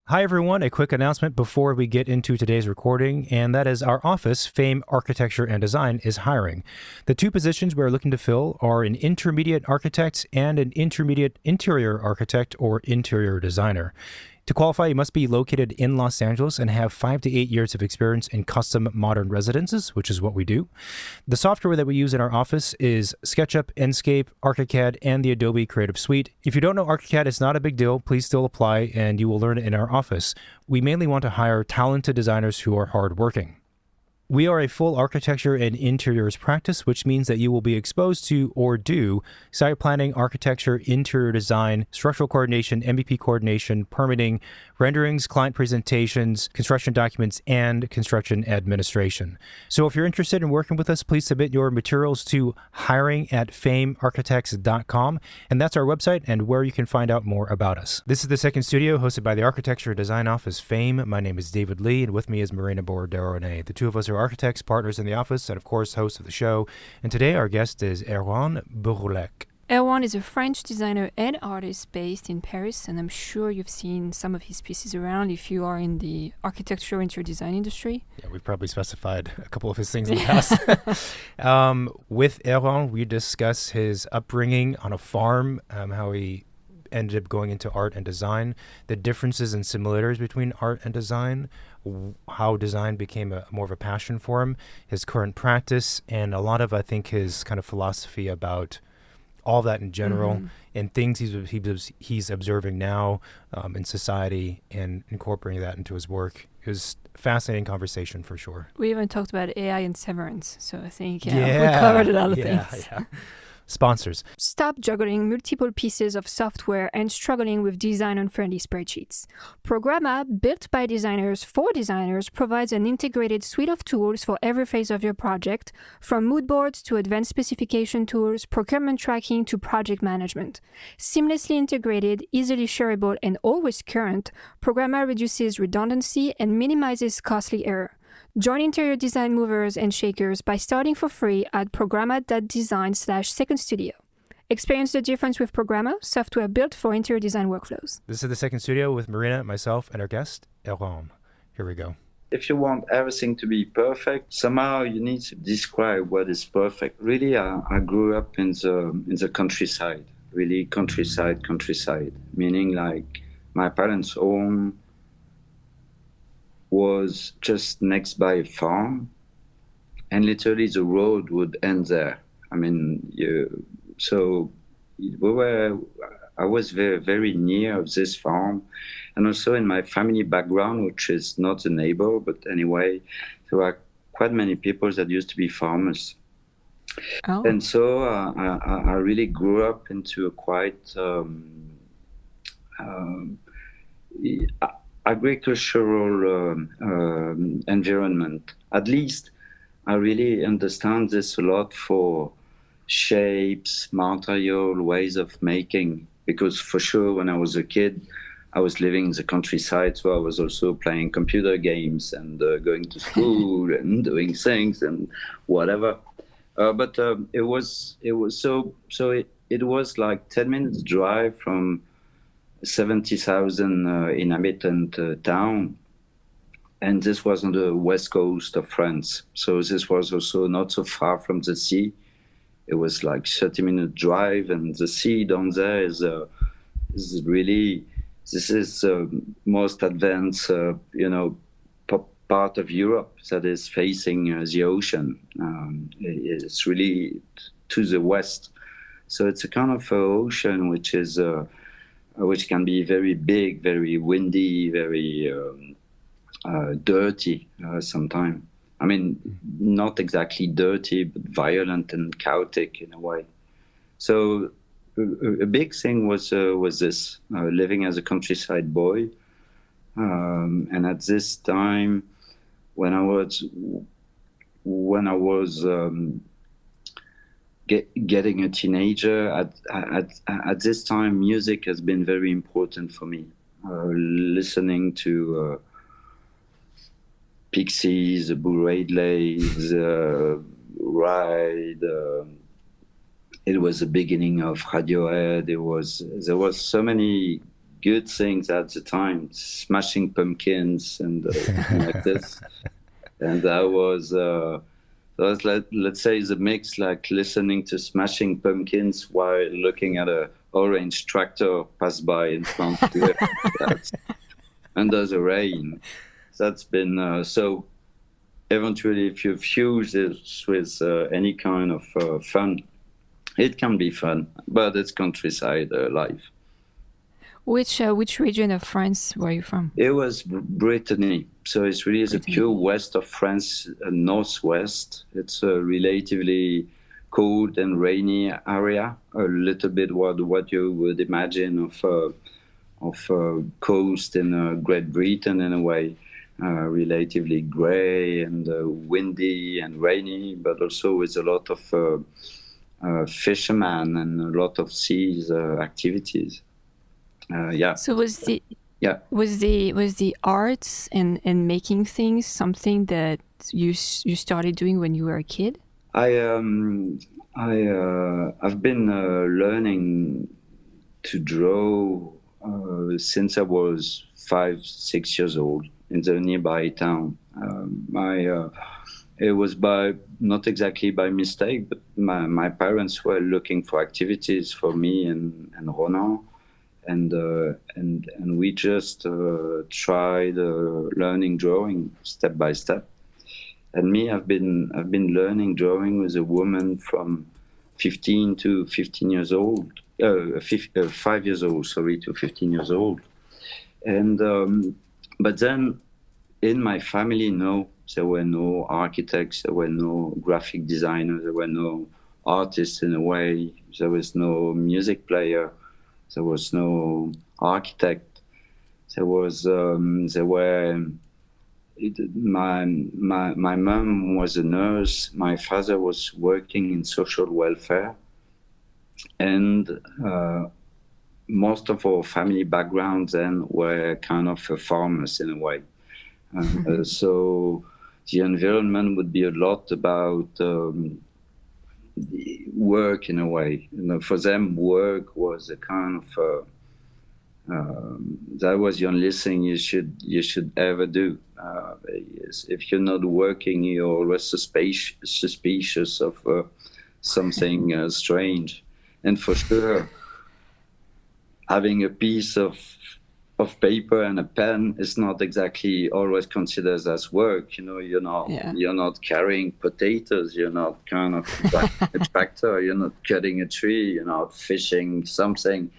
Hi, everyone. A quick announcement before we get into today's recording, and that is our office, Fame Architecture and Design, is hiring. The two positions we're looking to fill are an intermediate architect and an intermediate interior architect or interior designer. To qualify, you must be located in Los Angeles and have 5 to 8 years of experience in custom modern residences, which is what we do. The software that we use in our office is SketchUp, Enscape, ArchiCAD, and the Adobe Creative Suite. If you don't know ArchiCAD, it's not a big deal. Please still apply, and you will learn it in our office. We mainly want to hire talented designers who are hardworking. We are a full architecture and interiors practice, which means that you will be exposed to or do site planning, architecture, interior design, structural coordination, MVP coordination, permitting, renderings, client presentations, construction documents, and construction administration. So if you're interested in working with us, please submit your materials to hiring@famearchitects.com, and that's our website and where you can find out more about us. This is the second studio hosted by the Architecture Design Office Fame. My name is David Lee, and with me is Marina Bordero-Renee. The two of us are architects, partners in the office, and of course, hosts of the show. And today our guest is Erwan Bouroullec. Erwan is a French designer and artist based in Paris, and I'm sure you've seen some of his pieces around if you are in the architecture interior design industry. Yeah, we've probably specified a couple of his things in the past. With Erwan, we discuss his upbringing on a farm, how he ended up going into art and design, the differences and similarities between art and design, how design became more of a passion for him, his current practice, and a lot of, I think, his kind of philosophy about all that in general, and things he's observing now in society and incorporating that into his work. It was a fascinating conversation for sure. We even talked about AI and severance, so I think we covered a lot of things. Yeah. Sponsors. Stop juggling multiple pieces of software and struggling with design-unfriendly spreadsheets. Programma, built by designers for designers, provides an integrated suite of tools for every phase of your project, from mood boards to advanced specification tools, procurement tracking to project management. Seamlessly integrated, easily shareable, and always current, Programma reduces redundancy and minimizes costly error. Join interior design movers and shakers by starting for free at programma.design/second studio. Experience the difference with Programma, software built for interior design workflows. This is the second studio with Marina, myself, and our guest, Erwan. Here we go. If you want everything to be perfect, somehow you need to describe what is perfect. Really, I grew up in the countryside, really countryside, meaning like my parents' home was just next by a farm, and literally the road would end there. I mean, I was very, very near of this farm, and also in my family background, which is not a neighbor, but anyway, there are quite many people that used to be farmers. Oh. And so I really grew up into a quite agricultural environment. At least I really understand this a lot for shapes, material, ways of making, because for sure when I was a kid, I was living in the countryside, so I was also playing computer games and going to school and doing things and whatever. But it was like 10 minutes drive from 70,000 inhabitant town, and this was on the west coast of France. So this was also not so far from the sea. It was like 30-minute drive, and the sea down there is really, this is the most advanced, part of Europe that is facing the ocean. It's really to the west. So it's a kind of ocean which can be very big, very windy, very dirty sometimes. I mean, not exactly dirty, but violent and chaotic in a way. So a big thing was this, living as a countryside boy. And at this time, when I was getting a teenager, at this time, music has been very important for me. Listening to Pixies, the Bouroullec, Ride. It was the beginning of Radiohead. There was so many good things at the time, Smashing Pumpkins and something like this. And that was let's say the mix, like listening to Smashing Pumpkins while looking at a orange tractor pass by in front of you. Under the rain. That's been so. Eventually, if you fuse this with any kind of fun, it can be fun, but it's countryside life. Which region of France were you from? It was Brittany, so it's really the pure west of France, northwest. It's a relatively cold and rainy area, a little bit what you would imagine of coast in Great Britain in a way. Relatively grey and windy and rainy, but also with a lot of fishermen and a lot of seas activities. So was the arts and making things something that you started doing when you were a kid? I've been learning to draw since I was 5-6 years old in the nearby town. It was not exactly by mistake, but my parents were looking for activities for me and Ronan, and we just tried learning drawing step by step. And me, I've been learning drawing with a woman from 15 to 15 years old, 5 years old, sorry, to 15 years old. And but then in my family, no, there were no architects, there were no graphic designers, there were no artists in a way, there was no music player, there was no architect, my mom was a nurse, my father was working in social welfare, and most of our family backgrounds then were kind of farmers in a way. So the environment would be a lot about work in a way. For them, work was a kind of that was the only thing you should ever do. If you're not working, you're always suspicious of something strange. And for sure, having a piece of paper and a pen is not exactly always considered as work. You're not carrying potatoes. You're not kind of a tractor. You're not cutting a tree. You're not fishing something.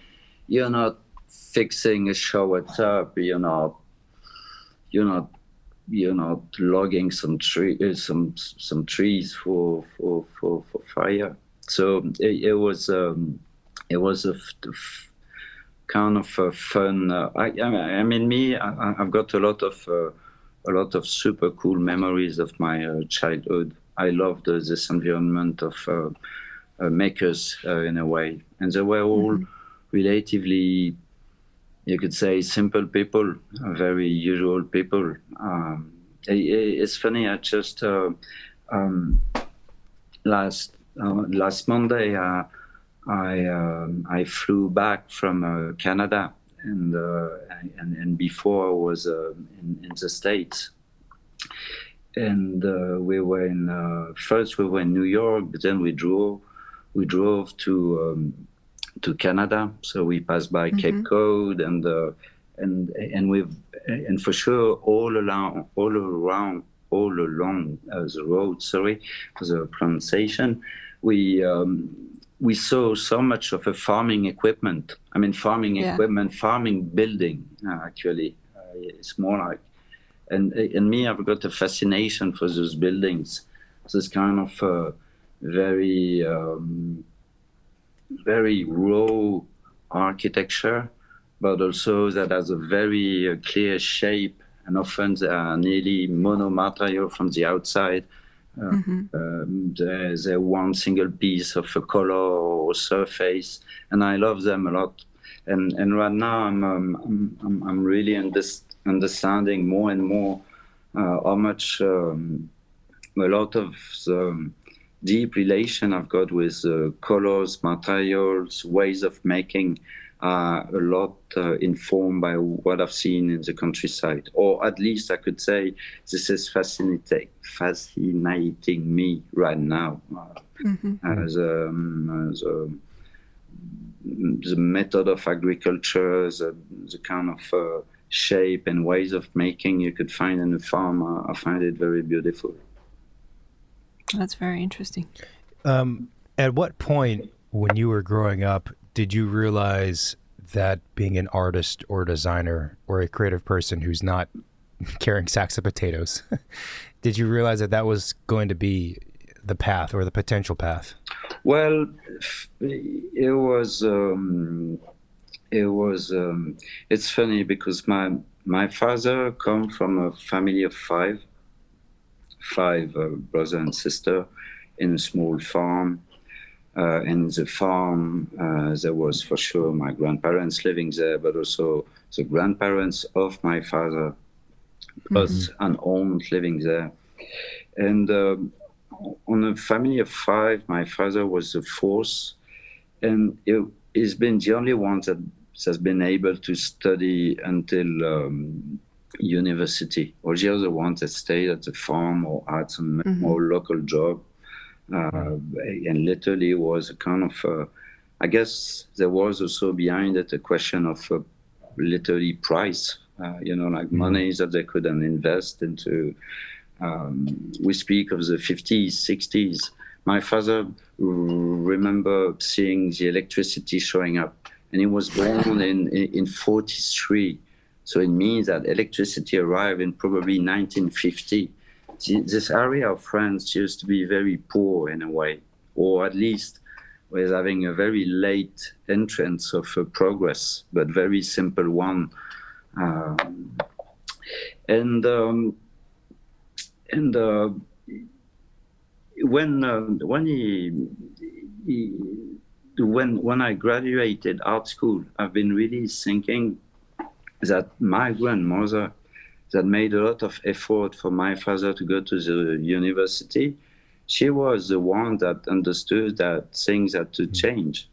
You're not fixing a shower tub. You're not logging some trees for fire. So it was kind of fun. I mean, I've got a lot of super cool memories of my childhood. I loved this environment of makers in a way, and they were all relatively, you could say, simple people, very usual people. It's funny. I just last Monday I flew back from Canada, and before I was in the States, and we were first we were in New York, but then we drove to Canada. So we passed by Cape Cod and for sure all along the road. Sorry for the pronunciation. We saw so much of a farming equipment. I mean, equipment, farming building. Actually, it's more like, and me, I've got a fascination for those buildings. This kind of very raw architecture, but also that has a very clear shape, and often they are nearly monomaterial from the outside. There's one single piece of a color or surface, and I love them a lot. And right now I'm really understanding more and more how much a lot of the deep relation I've got with colors, materials, ways of making a lot informed by what I've seen in the countryside, or at least I could say this is fascinating me right now. As the method of agriculture, the kind of shape and ways of making you could find in a farm, I find it very beautiful. That's very interesting. At what point when you were growing up did you realize that being an artist or designer or a creative person who's not carrying sacks of potatoes, did you realize that that was going to be the path or the potential path? Well, it's funny because my father come from a family of five brothers and sisters in a small farm. In the farm, there was for sure my grandparents living there, but also the grandparents of my father, plus an aunt living there. And on a family of five, my father was the fourth, and he's been the only one that has been able to study until university. All the other ones that stayed at the farm or had some more local job. And literally was a kind of, I guess there was also behind it a question of literally price, like money that they couldn't invest into. We speak of the 50s, 60s. My father remember seeing the electricity showing up, and he was born in 43. So it means that electricity arrived in probably 1950. This area of France used to be very poor in a way, or at least was having a very late entrance of progress, but very simple one. When I graduated art school, I've been really thinking that my grandmother that made a lot of effort for my father to go to the university, she was the one that understood that things had to change.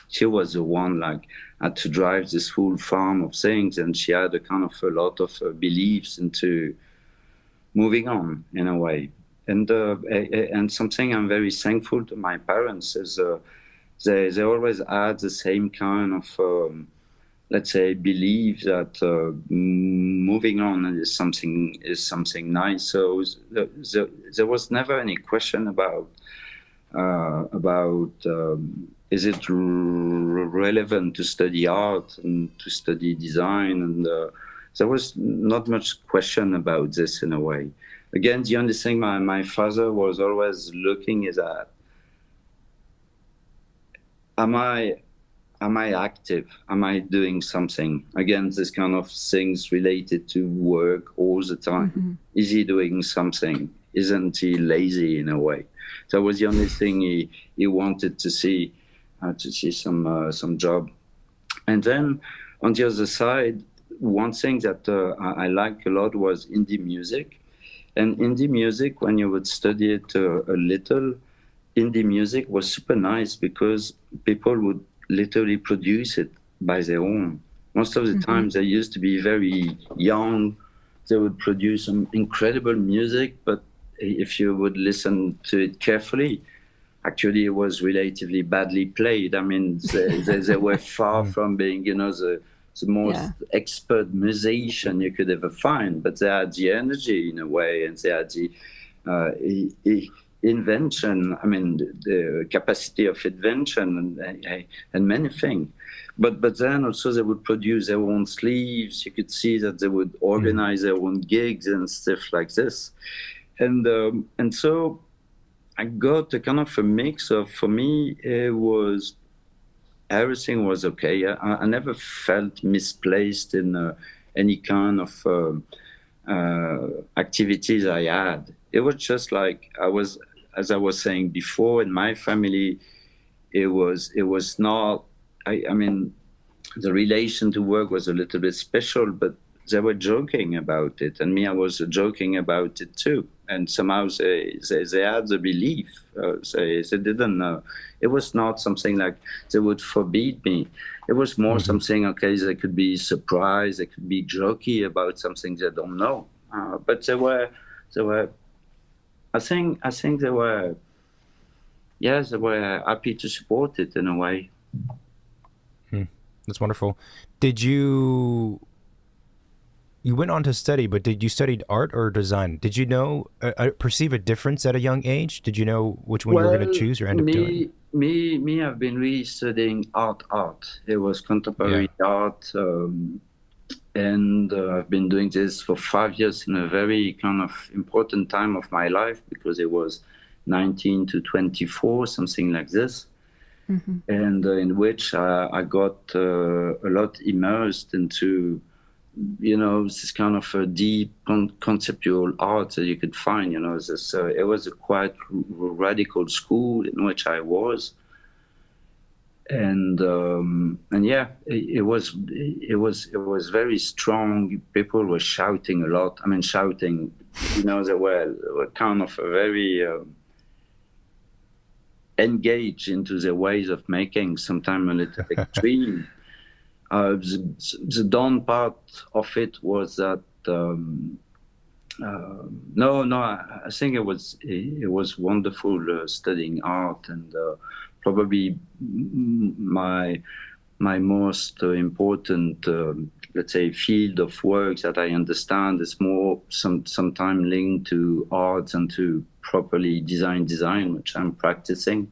She was the one had to drive this whole farm of things, and she had a lot of beliefs into moving on in a way. And something I'm very thankful to my parents is they always had the same kind of let's say, believe that moving on is something nice. So there was never any question about is it relevant to study art and to study design, and there was not much question about this in a way. Again, the only thing my father was always looking is at, am I active? Am I doing something? Again, this kind of things related to work all the time. Is he doing something? Isn't he lazy in a way? That was the only thing he wanted to see some job. And then on the other side, one thing that I liked a lot was indie music. And indie music, when you would study it a little, indie music was super nice because people would literally produce it by their own. Most of the times they used to be very young. They would produce some incredible music, but if you would listen to it carefully, actually it was relatively badly played. I mean, they were far from being, the most expert musician you could ever find, but they had the energy in a way, and they had the invention, the capacity of invention and many things. But then also they would produce their own sleeves. You could see that they would organize their own gigs and stuff like this. And so I got a kind of a mix of, for me, everything was okay. I never felt misplaced in any kind of activities I had. It was just like as I was saying before, in my family, it was not, the relation to work was a little bit special, but they were joking about it, and me, I was joking about it too. And somehow they had the belief. They didn't know. It was not something like they would forbid me. It was more something, okay, they could be surprised, they could be jokey about something they don't know. But they were, I think they were, yes, they were happy to support it in a way. That's wonderful. Did you went on to study, but did you study art or design? Did you know, perceive a difference at a young age? Did you know which one you were going to choose or end up doing? Me, I've been really studying art. It was contemporary art, and I've been doing this for 5 years in a very kind of important time of my life, because it was 19 to 24, something like this. And in which I got a lot immersed into, this kind of a deep conceptual art that you could find. This it was a quite radical school in which I was, and yeah, it was very strong. People were shouting a lot. I mean, shouting. They were kind of a very engaged into their ways of making, sometimes a little extreme. The dawn part of it was that I think it was wonderful studying art, and probably my most important, let's say, field of work that I understand is more sometime linked to art and to properly design, which I'm practicing.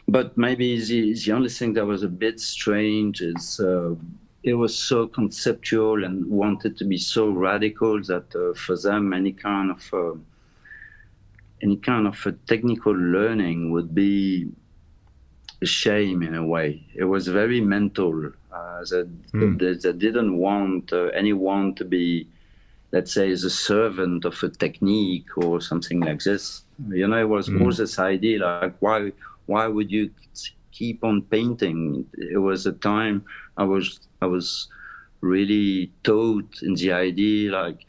But maybe the only thing that was a bit strange is it was so conceptual and wanted to be so radical that for them any kind of a technical learning would be a shame in a way. It was very mental. They didn't want anyone to be, let's say, the servant of a technique or something like this. It was more this idea like, why would you keep on painting? It was a time I was really taught in the idea like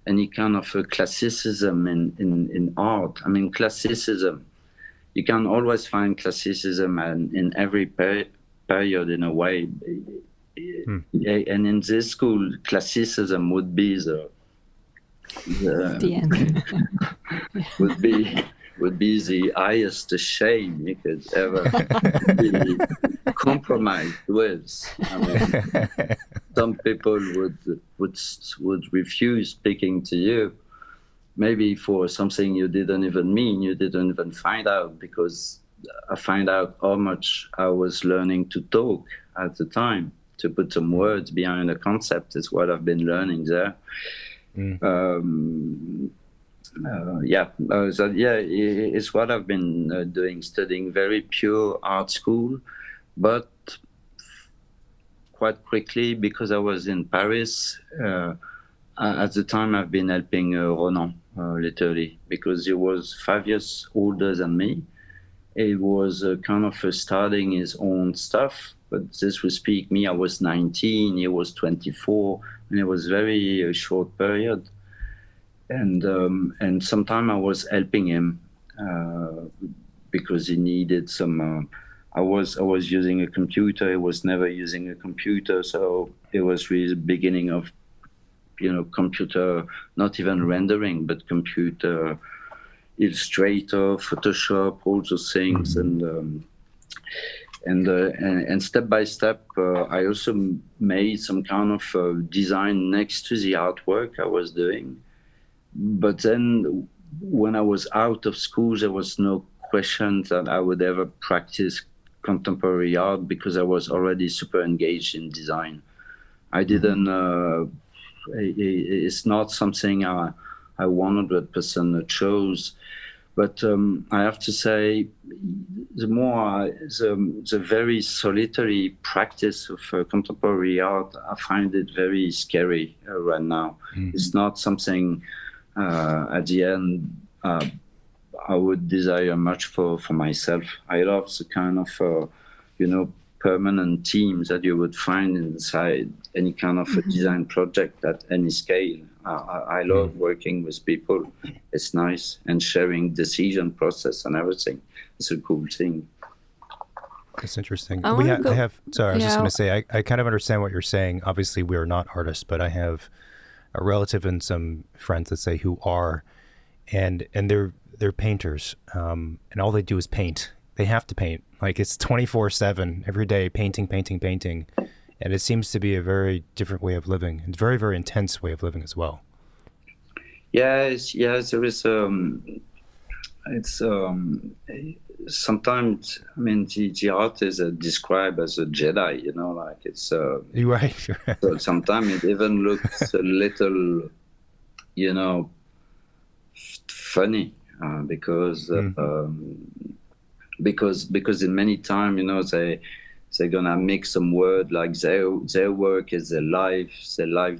any kind of a classicism in art. I mean, classicism, you can always find classicism in every period in a way. And in this school, classicism would be the end. would be the highest shame you could ever be compromised with. I mean, some people would refuse speaking to you, maybe for something you didn't even mean, you didn't even find out, because I find out how much I was learning to talk at the time, to put some words behind a concept is what I've been learning there. It's what I've been doing, studying very pure art school, but quite quickly, because I was in Paris, at the time I've been helping Ronan, literally, because he was 5 years older than me. He was kind of starting his own stuff, but this would speak me, I was 19, he was 24, and it was very short period. And sometime I was helping him because he needed some. I was using a computer. He was never using a computer, so it was really the beginning of, computer, not even rendering, but computer, Illustrator, Photoshop, all those things, and step by step, I also made some kind of design next to the artwork I was doing. But then when I was out of school, there was no question that I would ever practice contemporary art, because I was already super engaged in design. I didn't, it's not something I 100% chose. But I have to say, the very solitary practice of contemporary art, I find it very scary right now. It's not something at the end I would desire much for myself. I love the kind of permanent teams that you would find inside any kind of a design project at any scale. I love working with people. It's nice, and sharing decision process and everything. It's a cool thing. That's interesting. I I was just going to say, I kind of understand what you're saying. Obviously, we are not artists, but I have a relative and some friends that say who are, and they're painters, and all they do is paint. They have to paint. Like, it's 24/7 every day, painting. And it seems to be a very different way of living. It's a very, very intense way of living as well. Yes, there is. It's sometimes. I mean, the artists are described as a Jedi. You know, like it's. You're right. So sometimes it even looks a little, you know, funny because in many times, you know, they're gonna make some word like their work is their life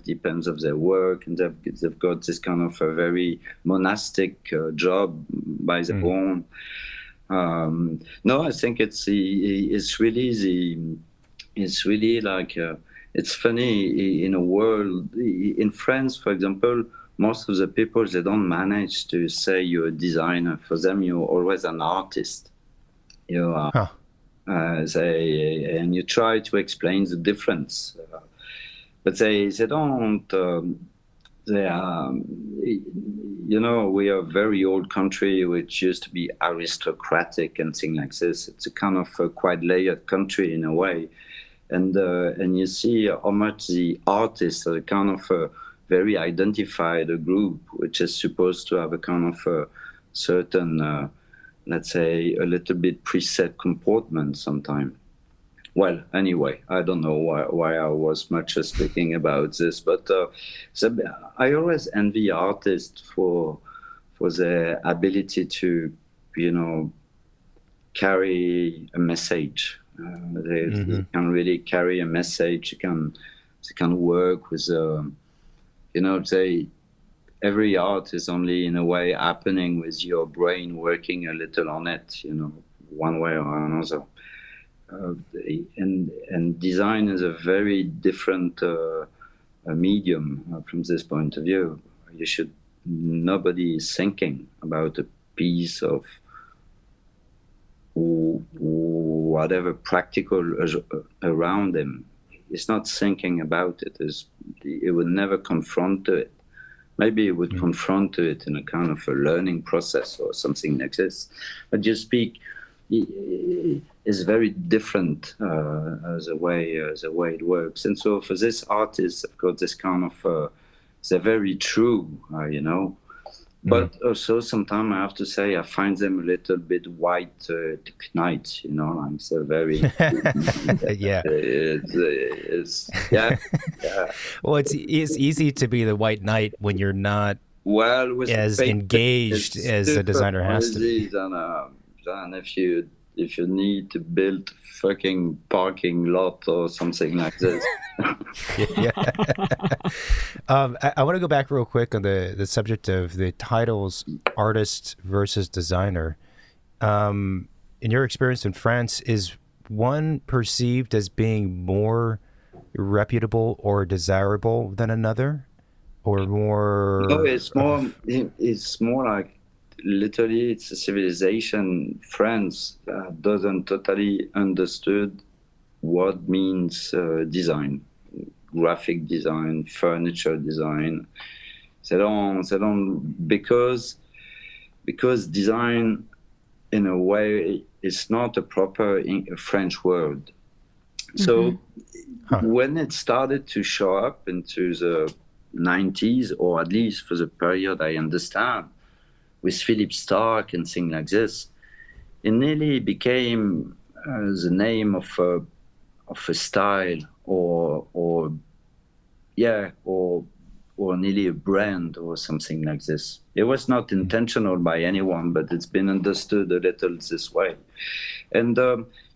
depends of their work, and they've got this kind of a very monastic job by their own. No, I think it's really like it's funny in a world in France, for example. Most of the people, they don't manage to say you're a designer. For them, you're always an artist. You are. And you try to explain the difference, but they don't. They are, you know, we are a very old country which used to be aristocratic and things like this. It's a kind of a quite layered country in a way, and you see how much the artists are kind of a very identified group, which is supposed to have a kind of a certain. Let's say a little bit preset comportment sometimes. Well, anyway, I don't know why I was much speaking about this, but I always envy artists for their ability to, you know, carry a message. They can really carry a message. They can work with, you know, every art is only in a way happening with your brain working a little on it, you know, one way or another. And design is a very different medium from this point of view. Nobody is thinking about a piece of whatever practical around him. He's not thinking about it. It would never confront it. Maybe it would confront it in a kind of a learning process or something like this. But you speak is very different as a way it works. And so for this artist, I've got this kind of they're very true, you know. But also sometimes I have to say I find them a little bit white knight, you know, like they're very yeah. Yeah. Well, it's easy to be the white knight when you're not as engaged as a designer has to be. And if you need to build fucking parking lot or something like this. Yeah. I want to go back real quick on the subject of the titles artist versus designer. In your experience in France, is one perceived as being more reputable or desirable than another, or more? No, it's more like literally it's a civilization. France doesn't totally understood what means design, graphic design, furniture design. They don't because design in a way is not a proper French word. So when it started to show up into the 90s, or at least for the period I understand, with Philip Stark and things like this, it nearly became the name of a style or nearly a brand or something like this. It was not intentional by anyone, but it's been understood a little this way. And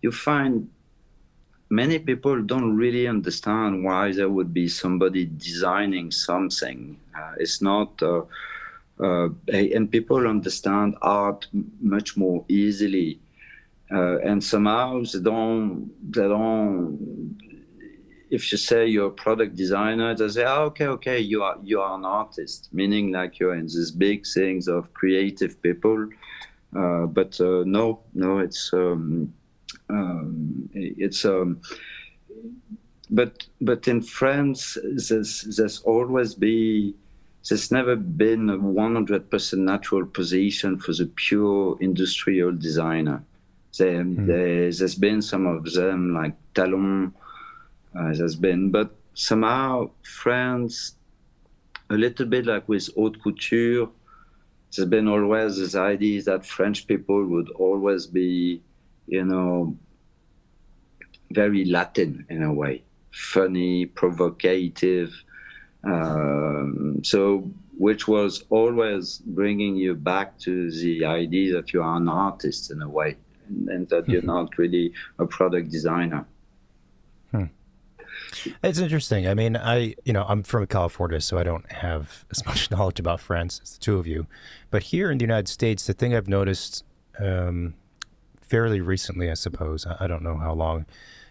you find many people don't really understand why there would be somebody designing something. It's not, and people understand art much more easily and somehow they don't. If you say you're a product designer, they say, oh, okay, you are an artist, meaning like you're in these big things of creative people. But no, it's but in France, there's never been a 100% natural position for the pure industrial designer. There's been some of them like Talon, there's been, but somehow France, a little bit like with haute couture, there's been always this idea that French people would always be, very Latin in a way, funny, provocative. So which was always bringing you back to the idea that you are an artist in a way, and that you're not really a product designer. It's interesting. I mean, I'm from California, so I don't have as much knowledge about France as the two of you. But here in the United States, the thing I've noticed fairly recently, I suppose, I don't know how long,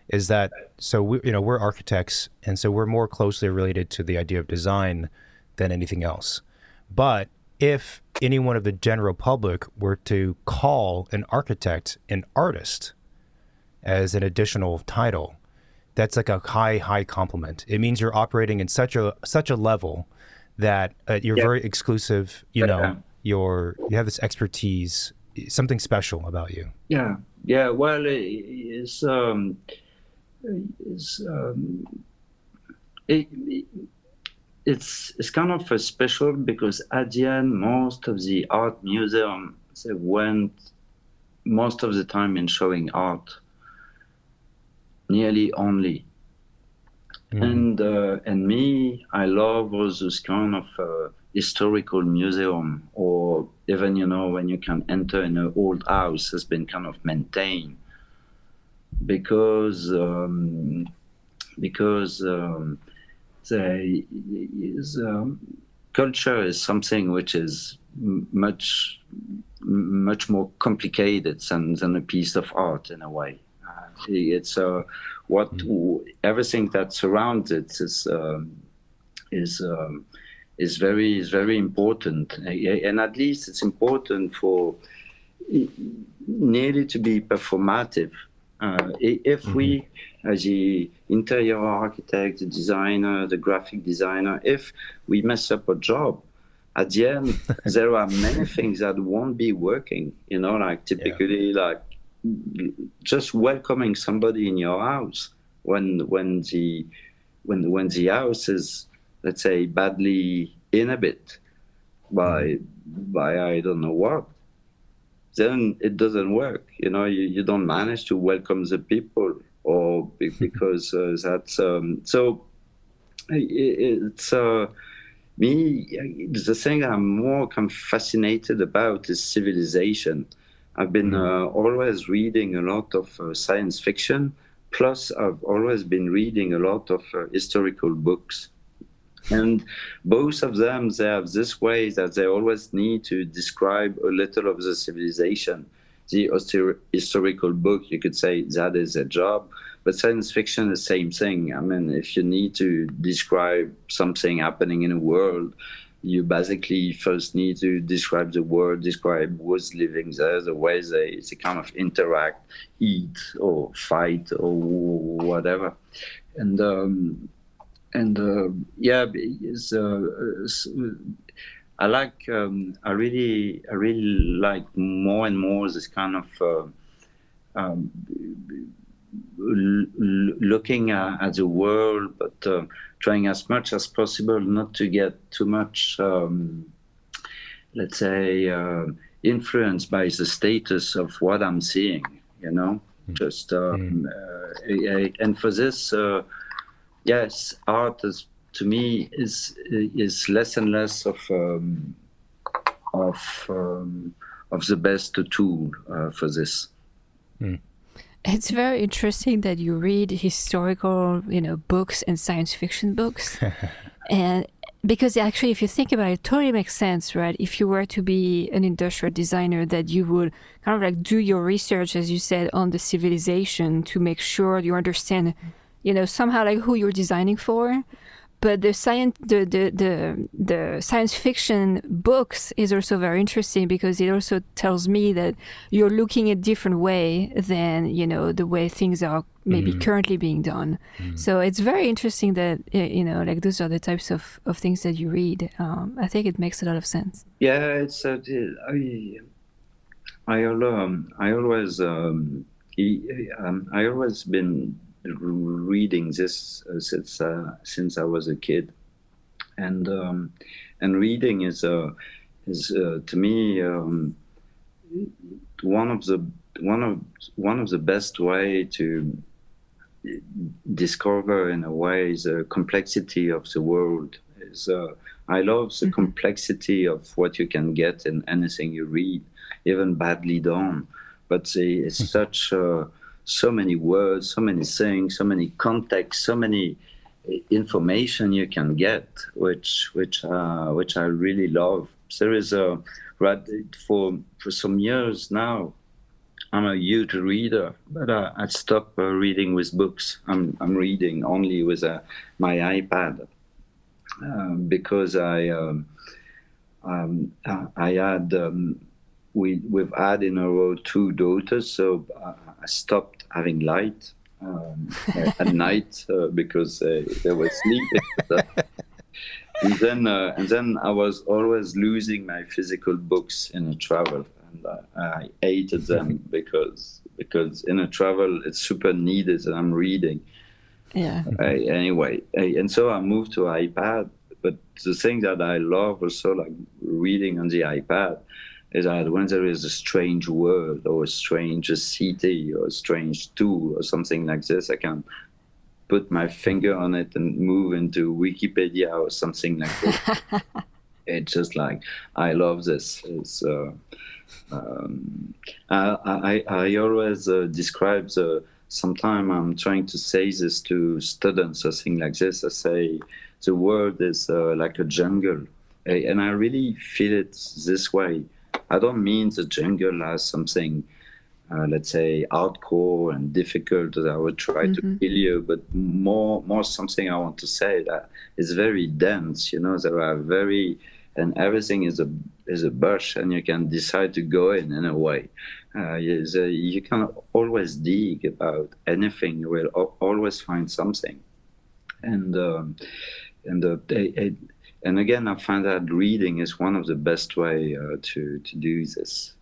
is that we're architects, and so we're more closely related to the idea of design than anything else. But if anyone of the general public were to call an architect an artist as an additional title, that's like a high compliment. It means you're operating in such a level that you're very exclusive. You have this expertise, something special about you. Yeah. Well, it's kind of a special because at the end, most of the art museum they went most of the time in showing art. Nearly only. And me, I love all those kind of historical museum, or even when you can enter in an old house has been kind of maintained because culture is something which is much more complicated than a piece of art in a way. It's everything that surrounds it is very important, and at least it's important for nearly to be performative. If we, as the interior architect, the designer, the graphic designer, if we mess up a job, at the end there are many things that won't be working. Like typically like just welcoming somebody in your house when the house is, let's say, badly inhabited by I don't know what, then it doesn't work. You don't manage to welcome the people, or because that's so. It's me. The thing I'm more fascinated about is civilization. I've been always reading a lot of science fiction, plus I've always been reading a lot of historical books. And both of them, they have this way that they always need to describe a little of the civilization. The historical book, you could say that is a job, but science fiction is the same thing. I mean, if you need to describe something happening in a world, you basically first need to describe the world, describe who's living there, the way they kind of interact, eat or fight or whatever. I really like more and more this kind of looking at the world, but trying as much as possible not to get too much, let's say, influenced by the status of what I'm seeing, just, and for this, yes, art is, to me, is less and less of the best tool for this. It's very interesting that you read historical, books and science fiction books. And Because actually, if you think about it, it totally makes sense, right? If you were to be an industrial designer, that you would kind of like do your research, as you said, on the civilization to make sure you understand, somehow like who you're designing for. But the science fiction books is also very interesting because it also tells me that you're looking a different way than the way things are maybe currently being done. So it's very interesting that like those are the types of things that you read. I think it makes a lot of sense. Yeah, it's I always been reading this since I was a kid, and reading is to me one of the best way to discover in a way the complexity of the world. I love the complexity of what you can get in anything you read, even badly done, but it's such so many words, so many things, so many contexts, so many information you can get, which I really love. There is for some years now, I'm a huge reader, but I stopped reading with books. I'm reading only with my iPad because we've had in a row 2 daughters, so I stopped having light at night because they were sleeping. And then I was always losing my physical books in a travel, and I hated them because in a travel it's super needed and I'm reading. Yeah. Anyway, and so I moved to iPad. But the thing that I love also, like reading on the iPad, is that when there is a strange word or a strange city or a strange tool or something like this, I can put my finger on it and move into Wikipedia or something like that. It's just like, I love this. It's, I always describe sometimes I'm trying to say this to students or thing like this. I say the world is like a jungle, and I really feel it this way. I don't mean the jungle as something, let's say, hardcore and difficult that I would try to kill you, but more something I want to say that is very dense. There are and everything is a bush, and you can decide to go in a way. You can always dig about anything. You will always find something, and again, I find that reading is one of the best way to do this.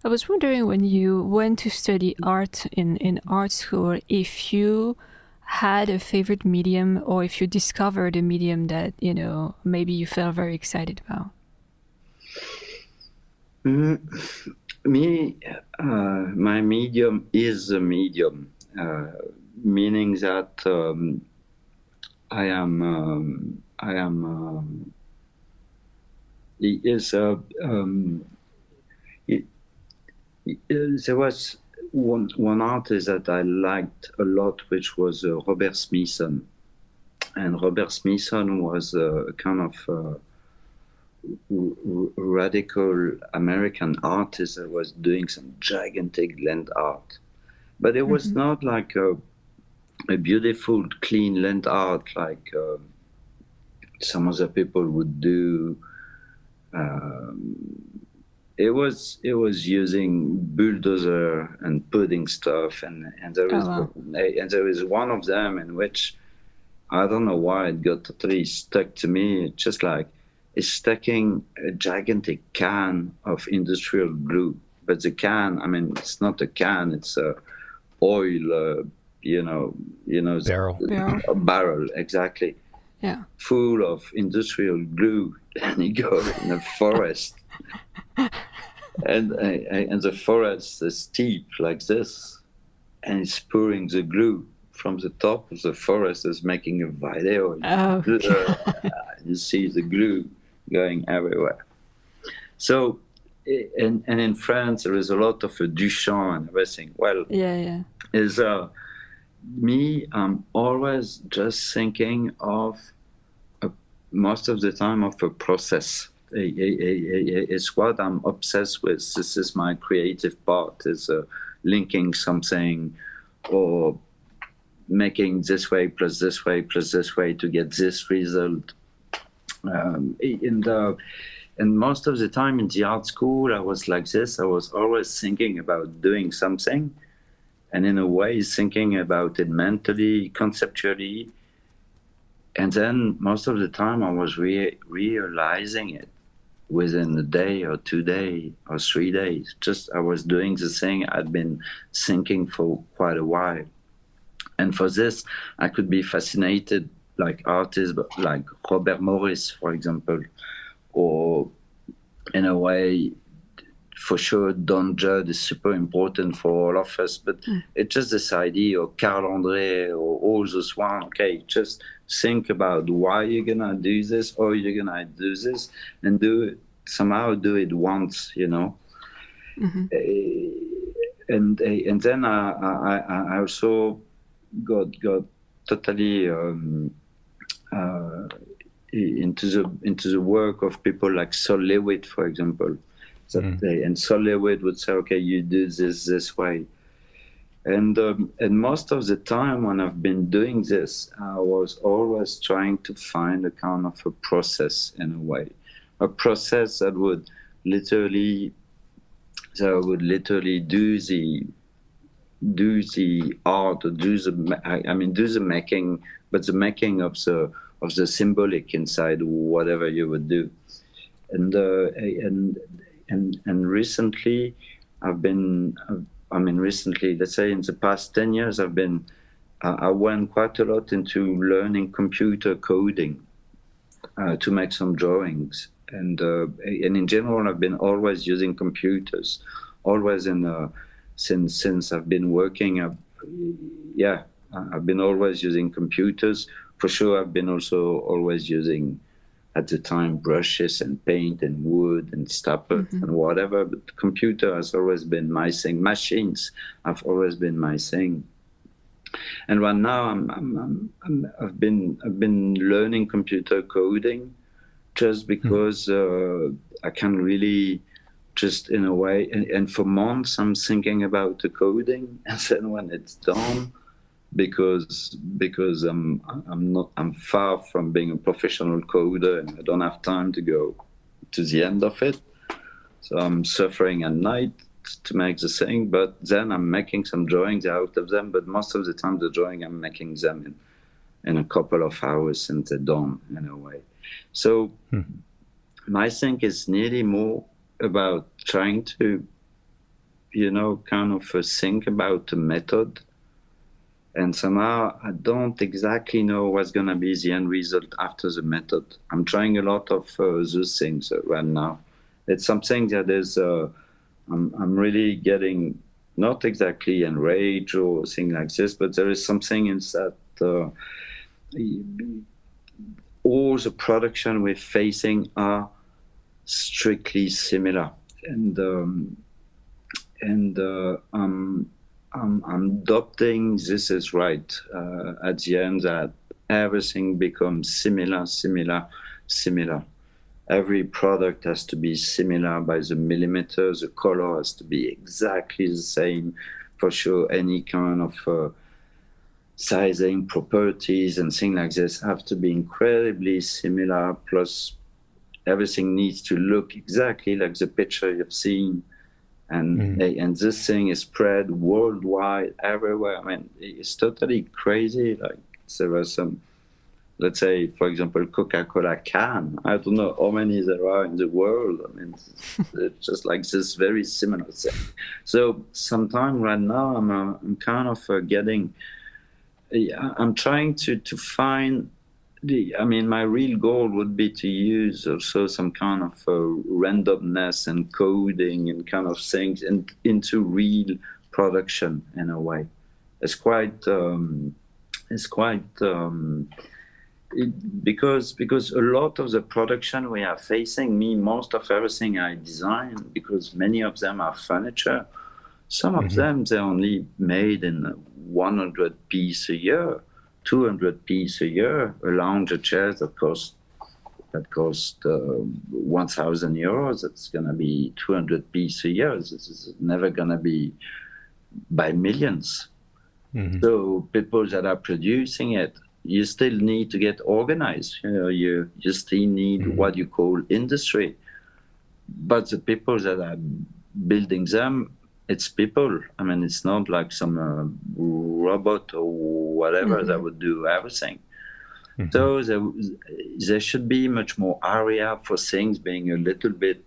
I was wondering, when you went to study art in art school, if you had a favorite medium, or if you discovered a medium that maybe you felt very excited about. Me, my medium is a medium, meaning that I am. There was one artist that I liked a lot, which was Robert Smithson, and Robert Smithson was a kind of radical American artist that was doing some gigantic land art, but it was not like a beautiful, clean land art like some other people would do. It was using bulldozer and putting stuff, and there is one of them in which I don't know why it got totally stuck to me. It's just like it's stacking a gigantic can of industrial glue, but the can, I mean, it's not a can; it's a oil, barrel. A barrel, exactly. Yeah. Full of industrial glue, and you go in a forest. And the forest is steep like this, and it's pouring the glue from the top of the forest. Is making a video. Oh, you see the glue going everywhere. So, and in France there is a lot of Duchamp and everything. Well, yeah. Is me? I'm always just thinking of most of the time of a process. It's what I'm obsessed with. This is my creative part, is linking something or making this way plus this way plus this way to get this result. And most of the time in the art school, I was like this. I was always thinking about doing something, and in a way thinking about it mentally, conceptually. And then most of the time I was realizing it within a day or 2 days or 3 days. Just I was doing the thing I'd been thinking for quite a while. And for this, I could be fascinated like artists like Robert Morris, for example, or in a way, for sure, Don Judd is super important for all of us, but it's just this idea, or Carl André, or all those one, okay, just think about why you're gonna do this, or you're gonna do this, and somehow do it once, you know. Mm-hmm. And then I also got totally into the work of people like Sol Lewitt, for example. And Sol Lewitt would say, okay, you do this way. And most of the time when I've been doing this, I was always trying to find a kind of a process in a way. A process that would literally do the art, or do the making, but the making of the symbolic inside whatever you would do. And recently, recently, let's say in the past 10 years, I went quite a lot into learning computer coding to make some drawings. And in general, I've been always using computers, always since I've been working. I've been always using computers. For sure, I've been also always using, at the time, brushes and paint and wood and stopper and whatever. But the computer has always been my thing. Machines have always been my thing. And right now, I've been learning computer coding just because I can really, just in a way, and for months I'm thinking about the coding, and then when it's done, because I'm far from being a professional coder, and I don't have time to go to the end of it. So I'm suffering at night to make the thing, but then I'm making some drawings out of them. But most of the time, the drawing I'm making them in a couple of hours, and they're done in a way. So my thing is nearly more about trying to, kind of think about the method. And somehow I don't exactly know what's going to be the end result after the method. I'm trying a lot of those things right now. It's something that is, I'm really getting, not exactly enraged or thing like this, but there is something in that all the production we're facing are strictly similar. And I'm adopting this is right at the end, that everything becomes similar. Every product has to be similar by the millimeter. The color has to be exactly the same. For sure, any kind of sizing, properties, and things like this have to be incredibly similar. Plus, everything needs to look exactly like the picture you've seen. And this thing is spread worldwide, everywhere. I mean, it's totally crazy. Like, there was some, let's say, for example, Coca-Cola can. I don't know how many there are in the world. I mean, it's just like this very similar thing. So sometime right now, I'm kind of getting, I'm trying to find my real goal would be to use also some kind of randomness and coding and kind of things into real production in a way. Because a lot of the production we are facing, most of everything I design, because many of them are furniture, some of them they're only made in 100 pieces a year. 200 pieces a year, a lounge, a chair that costs that cost 1,000 euros. It's going to be 200 pieces a year. This is never going to be by millions. So people that are producing it, you still need to get organized. You still need what you call industry. But the people that are building them, it's people. I mean, it's not like some robot or whatever that would do everything. So there should be much more area for things being a little bit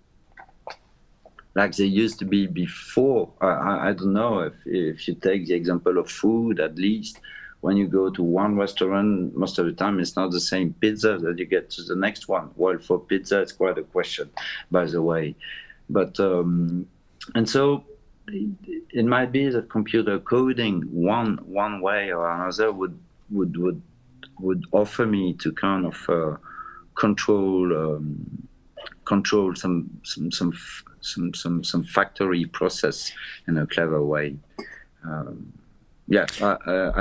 like they used to be before. I don't know if you take the example of food, at least when you go to one restaurant, most of the time it's not the same pizza that you get to the next one. Well, for pizza, it's quite a question, by the way. But and so it might be that computer coding one way or another would offer me to kind of control some factory process in a clever way. I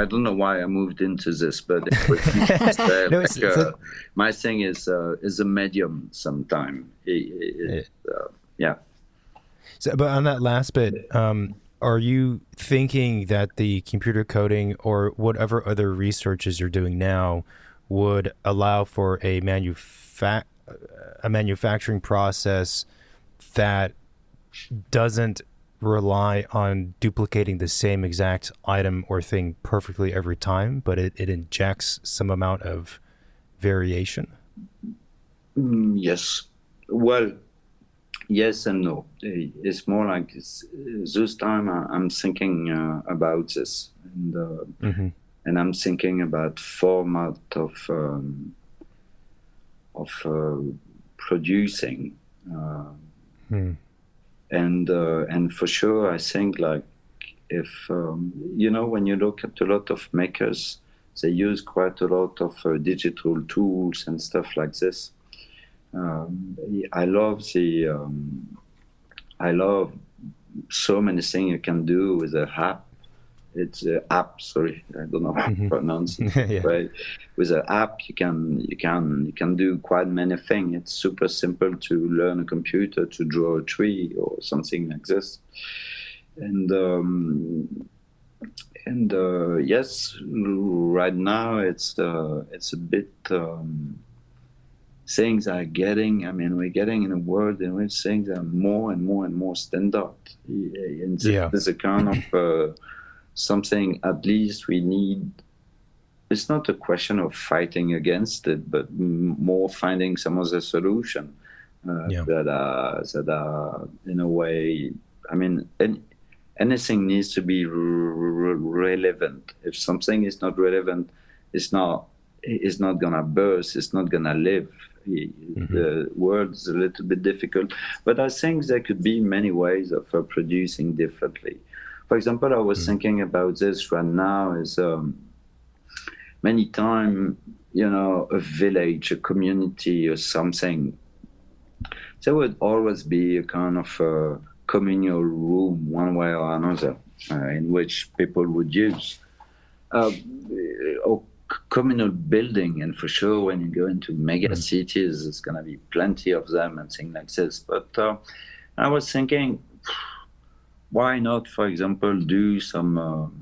don't know why I moved into this, but my thing is a medium sometime. So, but on that last bit, are you thinking that the computer coding or whatever other researches you're doing now would allow for a manufacturing process that doesn't rely on duplicating the same exact item or thing perfectly every time, but it injects some amount of variation? Yes. Well, yes and no. It's more like this time I'm thinking about this, and I'm thinking about format of producing. And for sure, I think like if when you look at a lot of makers, they use quite a lot of digital tools and stuff like this. I love so many things you can do with an app. It's an app. Sorry, I don't know how to pronounce it. Right? With an app, you can do quite many things. It's super simple to learn a computer to draw a tree or something like this. And yes, right now it's a bit. Things are getting. I mean, we're getting in a world in which things are more and more and more standard. And there's a kind of something at least we need. It's not a question of fighting against it, but more finding some other solution that are in a way. I mean, anything needs to be relevant. If something is not relevant, it's not gonna burst. It's not gonna live. The world is a little bit difficult, but I think there could be many ways of producing differently. For example, I was thinking about this right now is many times, a village, a community or something, there would always be a kind of communal room one way or another in which people would use. Or communal building, and for sure when you go into mega cities, there's going to be plenty of them and things like this. But I was thinking, why not, for example, do some...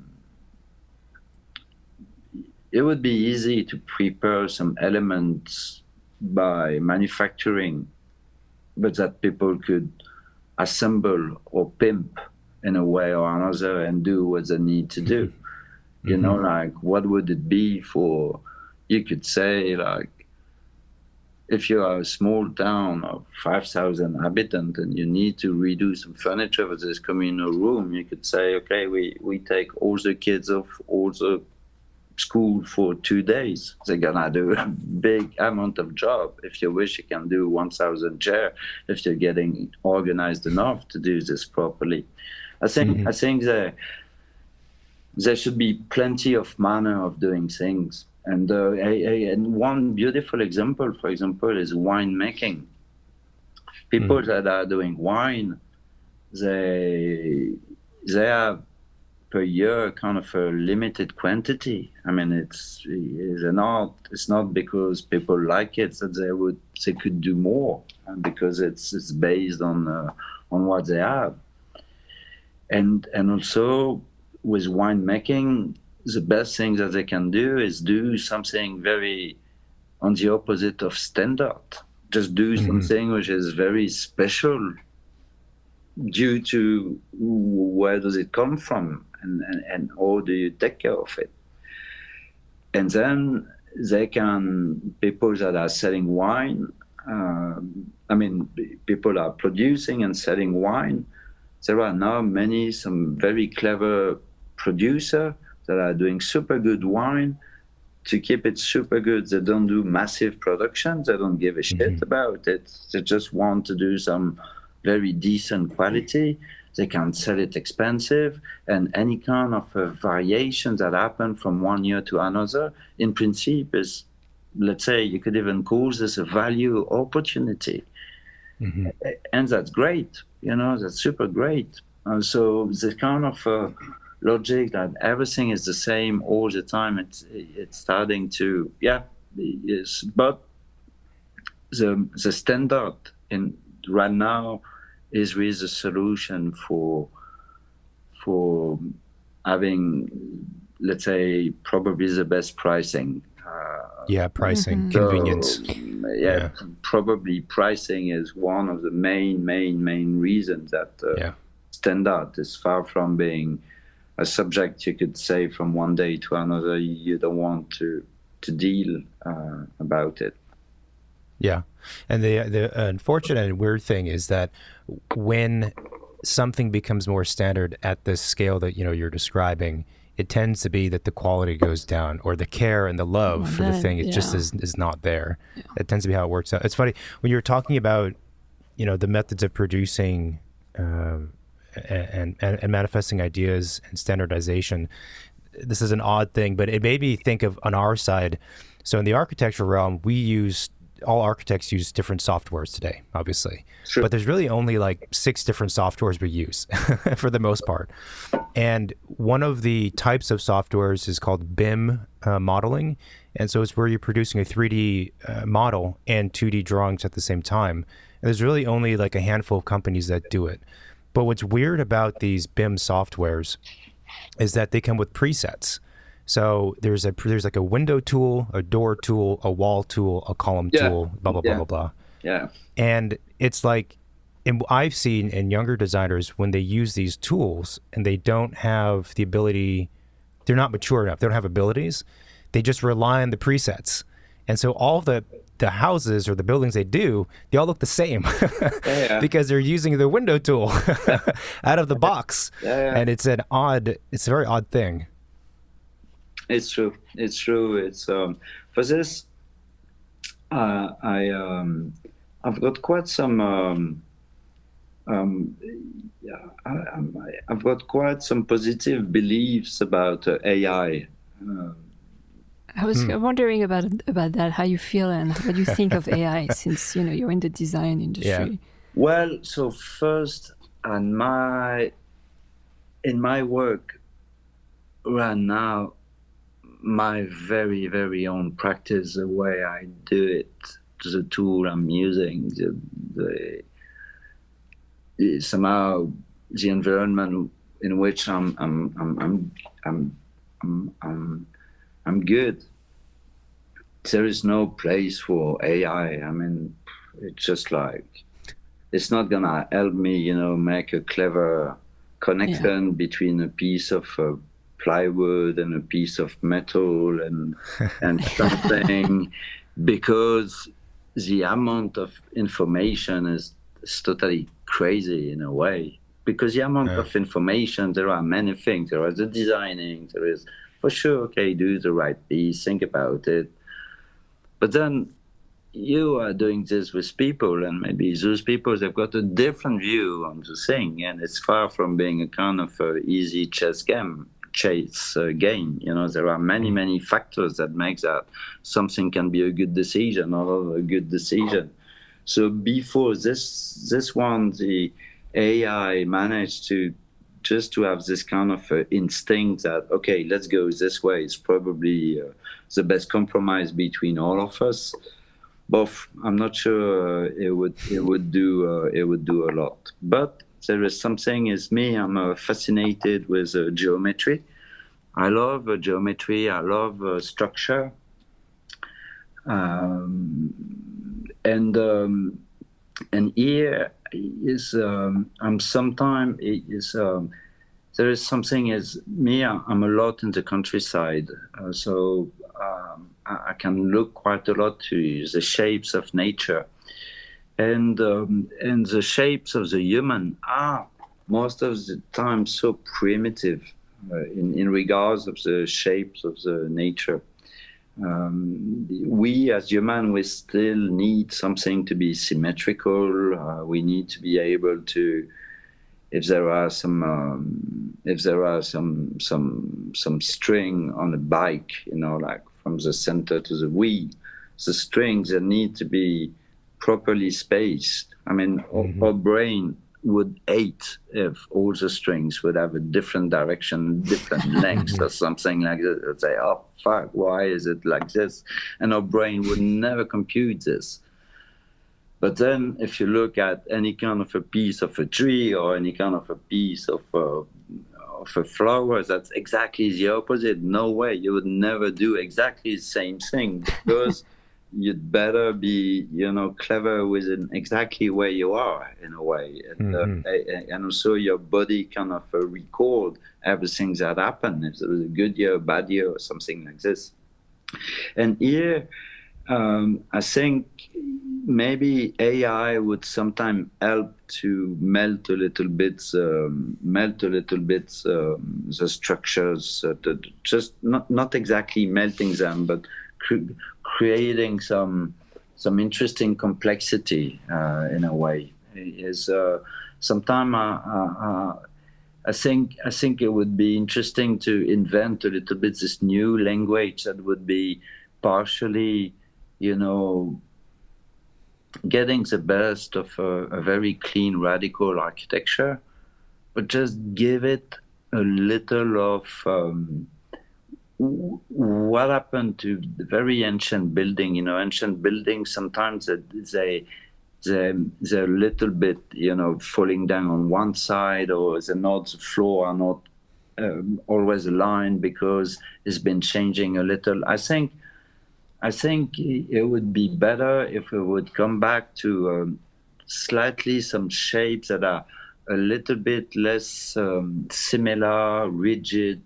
it would be easy to prepare some elements by manufacturing, but that people could assemble or pimp in a way or another and do what they need to do. Like what would it be for, you could say, like, if you are a small town of 5,000 inhabitants and you need to redo some furniture for this communal room, you could say, okay, we take all the kids off all the school for 2 days. They're gonna do a big amount of job. If you wish, you can do 1,000 chair if you're getting organized enough to do this properly. I think there should be plenty of manner of doing things. And one beautiful example, for example, is wine making. People that are doing wine, they have per year, kind of a limited quantity. I mean, it's an art. It's not because people like it that they could do more, and because it's based on what they have. And also with winemaking, the best thing that they can do is do something very on the opposite of standard. Just do something which is very special due to where does it come from and how do you take care of it. And then people that are selling wine, people are producing and selling wine. There are now some very clever producers that are doing super good wine. To keep it super good, they don't do massive production. They don't give a shit about it. They just want to do some very decent quality. They can sell it expensive, and any kind of variations that happen from one year to another, in principle, is, let's say, you could even call this a value opportunity. And that's great, that's super great. So the kind of logic that everything is the same all the time, it's starting to, yes, but the standard right now is really the solution for having, let's say, probably the best pricing. Pricing, convenience. Probably pricing is one of the main reasons that standard is far from being a subject you could say from one day to another. You don't want to deal about it. Yeah, and the unfortunate and weird thing is that when something becomes more standard at the scale that you're describing, it tends to be that the quality goes down, or the care and the love for the thing just is not there. Yeah. It tends to be how it works out. It's funny when you're talking about the methods of producing and manifesting ideas and standardization. This is an odd thing, but it made me think of on our side. So in the architecture realm, all architects use different softwares today, obviously. Sure. But there's really only like 6 different softwares we use for the most part. And one of the types of softwares is called BIM modeling. And so it's where you're producing a 3D model and 2D drawings at the same time. And there's really only like a handful of companies that do it. But what's weird about these BIM softwares is that they come with presets. So there's like a window tool, a door tool, a wall tool, a column tool, blah, blah, blah, blah, blah. Yeah. And it's like, I've seen in younger designers when they use these tools and they don't have the ability, they're not mature enough, they don't have abilities, they just rely on the presets. And so all the houses or the buildings they all look the same because they're using the window tool out of the box. And it's a very odd thing. It's true. It's for this. I've got quite some. I've got quite some positive beliefs about AI. I was wondering about that. How you feel and what you think of AI, since you're in the design industry. Yeah. Well, so first, in my work right now, my very, very own practice, the way I do it, the tool I'm using, somehow the environment in which I'm good. There is no place for AI. I mean, it's just like, it's not gonna help me, make a clever connection between a piece of plywood and a piece of metal and something, because the amount of information is totally crazy in a way. Because the amount of information, there are many things. There is the designing, there is, for sure, okay, do the right piece, think about it. But then you are doing this with people, and maybe those people, they've got a different view on the thing, and it's far from being a kind of easy chess game. There are many factors that make that something can be a good decision or not a good decision. So before this one, the AI managed to just to have this kind of instinct that, okay, let's go this way. It's probably the best compromise between all of us. Both, I'm not sure it would do a lot. But there is something, is me, I'm fascinated with geometry. I love geometry, I love structure. And here is I'm sometimes there is something, is me, I'm a lot in the countryside, so I can look quite a lot to the shapes of nature, and the shapes of the human are most of the time so primitive in regards of the shapes of the nature. We as human, we still need something to be symmetrical. We need to be able to, if there are some string on a bike, like from the center to the wheel, the strings, they need to be properly spaced. I mean, our brain would hate if all the strings would have a different direction, different lengths or something like that. It'd say, oh, fuck, why is it like this? And our brain would never compute this. But then if you look at any kind of a piece of a tree or any kind of a piece of a flower, that's exactly the opposite. No way, you would never do exactly the same thing, because you'd better be, clever within exactly where you are, in a way. And also your body kind of record everything that happened, if it was a good year, bad year, or something like this. And here, I think maybe AI would sometimes help to melt a little bit the structures, just not exactly melting them, but creating some interesting complexity in a way. Is sometimes I think it would be interesting to invent a little bit this new language that would be partially, getting the best of a very clean, radical architecture, but just give it a little of what happened to the very ancient building. Ancient buildings, sometimes they're a little bit, falling down on one side, or the floor are not always aligned because it's been changing a little. I think it would be better if we would come back to slightly some shapes that are a little bit less similar, rigid,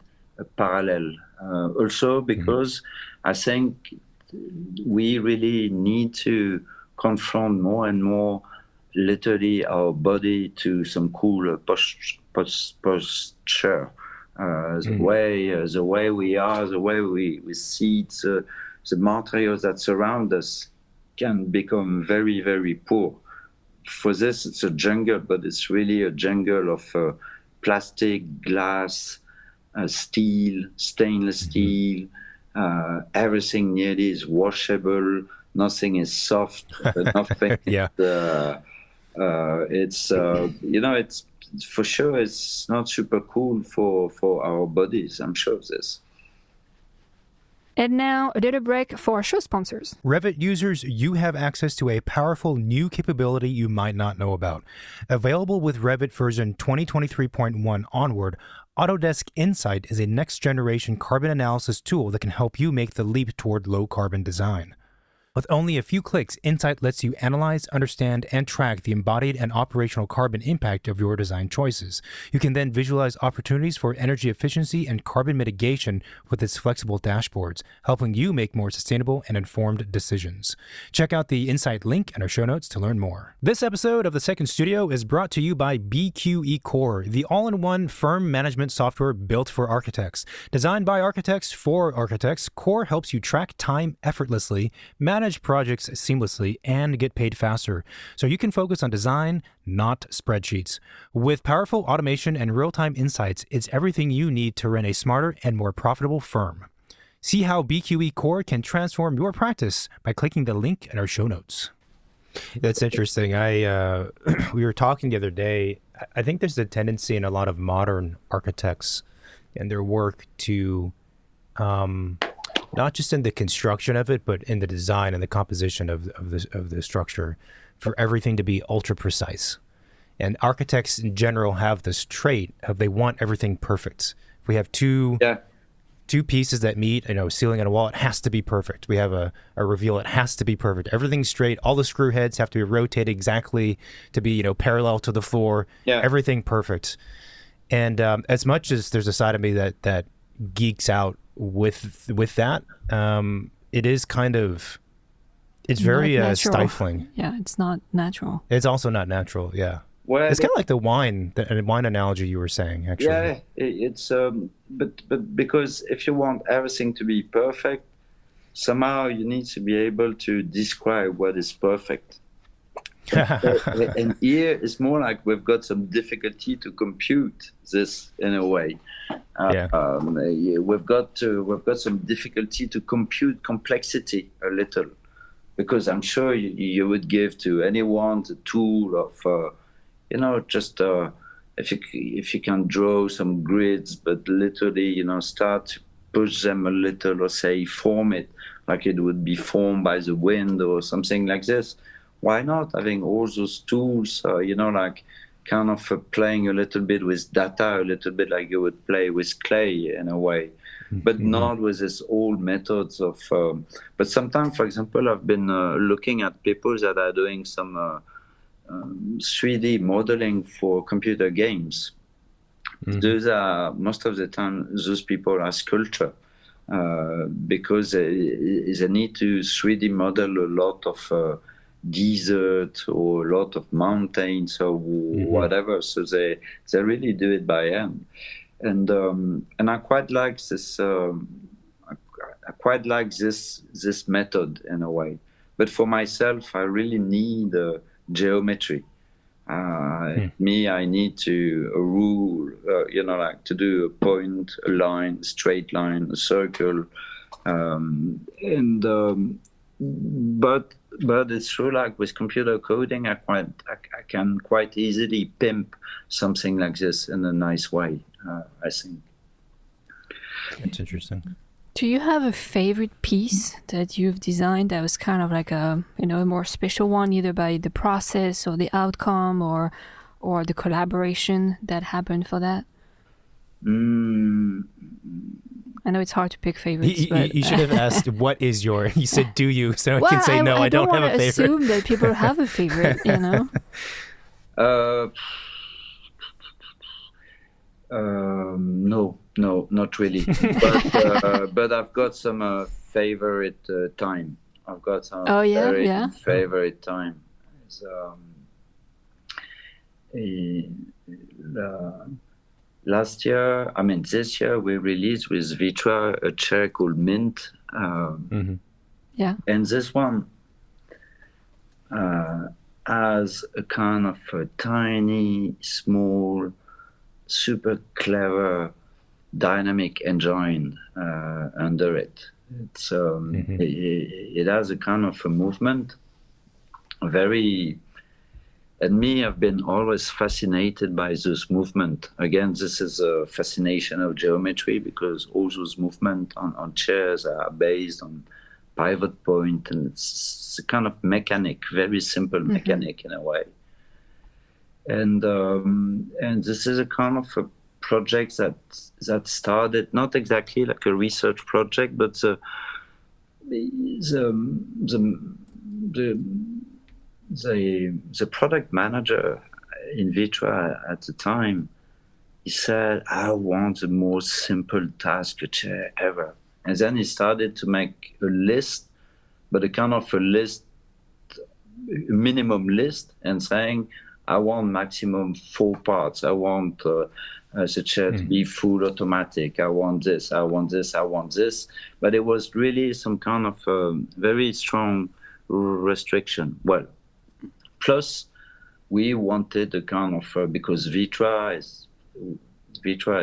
parallel. Also because I think we really need to confront more and more literally our body to some cool posture. The way we are, the way we see it, the materials that surround us can become very, very poor. For this, it's a jungle, but it's really a jungle of plastic, glass, steel, stainless steel. Everything nearly is washable. Nothing is soft. Nothing. Yeah. It's it's for sure. It's not super cool for our bodies. I'm sure of this. And now, a little break for our show sponsors. Revit users, you have access to a powerful new capability you might not know about. Available with Revit version 2023.1 onward, Autodesk Insight is a next-generation carbon analysis tool that can help you make the leap toward low-carbon design. With only a few clicks, Insight lets you analyze, understand, and track the embodied and operational carbon impact of your design choices. You can then visualize opportunities for energy efficiency and carbon mitigation with its flexible dashboards, helping you make more sustainable and informed decisions. Check out the Insight link in our show notes to learn more. This episode of The Second Studio is brought to you by BQE Core, the all-in-one firm management software built for architects. Designed by architects for architects, Core helps you track time effortlessly, manage projects seamlessly, and get paid faster, so you can focus on design, not spreadsheets. With powerful automation and real-time insights, it's everything you need to run a smarter and more profitable firm. See how BQE Core can transform your practice by clicking the link in our show notes. That's interesting. I we were talking the other day. I think there's a tendency in a lot of modern architects and their work to not just in the construction of it, but in the design and the composition of the structure, for everything to be ultra precise. And architects in general have this trait of they want everything perfect. If we have two pieces that meet, ceiling and a wall, it has to be perfect. We have a reveal, it has to be perfect. Everything's straight. All the screw heads have to be rotated exactly to be, parallel to the floor. Yeah. Everything perfect. And as much as there's a side of me that geeks out with that, it is kind of, it's very stifling. Yeah, it's not natural. It's also not natural. Yeah. Well, it's kind of like the wine analogy you were saying, actually. Yeah, it's but because if you want everything to be perfect, somehow you need to be able to describe what is perfect. And here it's more like we've got some difficulty to compute this in a way. We've got some difficulty to compute complexity a little, because I'm sure you would give to anyone the tool of if you can draw some grids, but literally, start to push them a little, or say form it like it would be formed by the wind or something like this. Why not having all those tools, like kind of playing a little bit with data, a little bit like you would play with clay in a way, but not with these old methods of. But sometimes, for example, I've been looking at people that are doing some 3D modeling for computer games. Those are, most of the time, those people are sculpture because they need to 3D model a lot of desert or a lot of mountains or whatever. So they really do it by hand. And I quite like this. I quite like this method in a way. But for myself, I really need geometry. Me, I need a rule, like to do a point, a line, a straight line, a circle, but it's true. Like with computer coding, I can quite easily pimp something like this in a nice way. I think. That's interesting. Do you have a favorite piece that you've designed that was kind of like a more special one, either by the process or the outcome or the collaboration that happened for that? I know it's hard to pick favorites. But you should have asked, what is your... You said, do you? So I can say, no, I don't have a favorite. I don't want to assume that people have a favorite, No, not really. But I've got some favorite time. I've got some favorite time. This year we released with Vitra a chair called Mint. And this one has a kind of a tiny, small, super clever dynamic engine under it. It's it has a kind of a movement, and me, I've been always fascinated by this movement. Again, this is a fascination of geometry, because all those movements on chairs are based on pivot point, and it's a kind of mechanic, very simple mechanic in a way. And this is a kind of a project that started not exactly like a research project, but the product manager in Vitra at the time, he said, I want the most simple task chair ever. And then he started to make a list, but a kind of a minimum list, and saying, I want maximum 4 parts. I want the chair to be full automatic. I want this, I want this, I want this. But it was really some kind of very strong restriction. Well, plus we wanted a kind of, because Vitra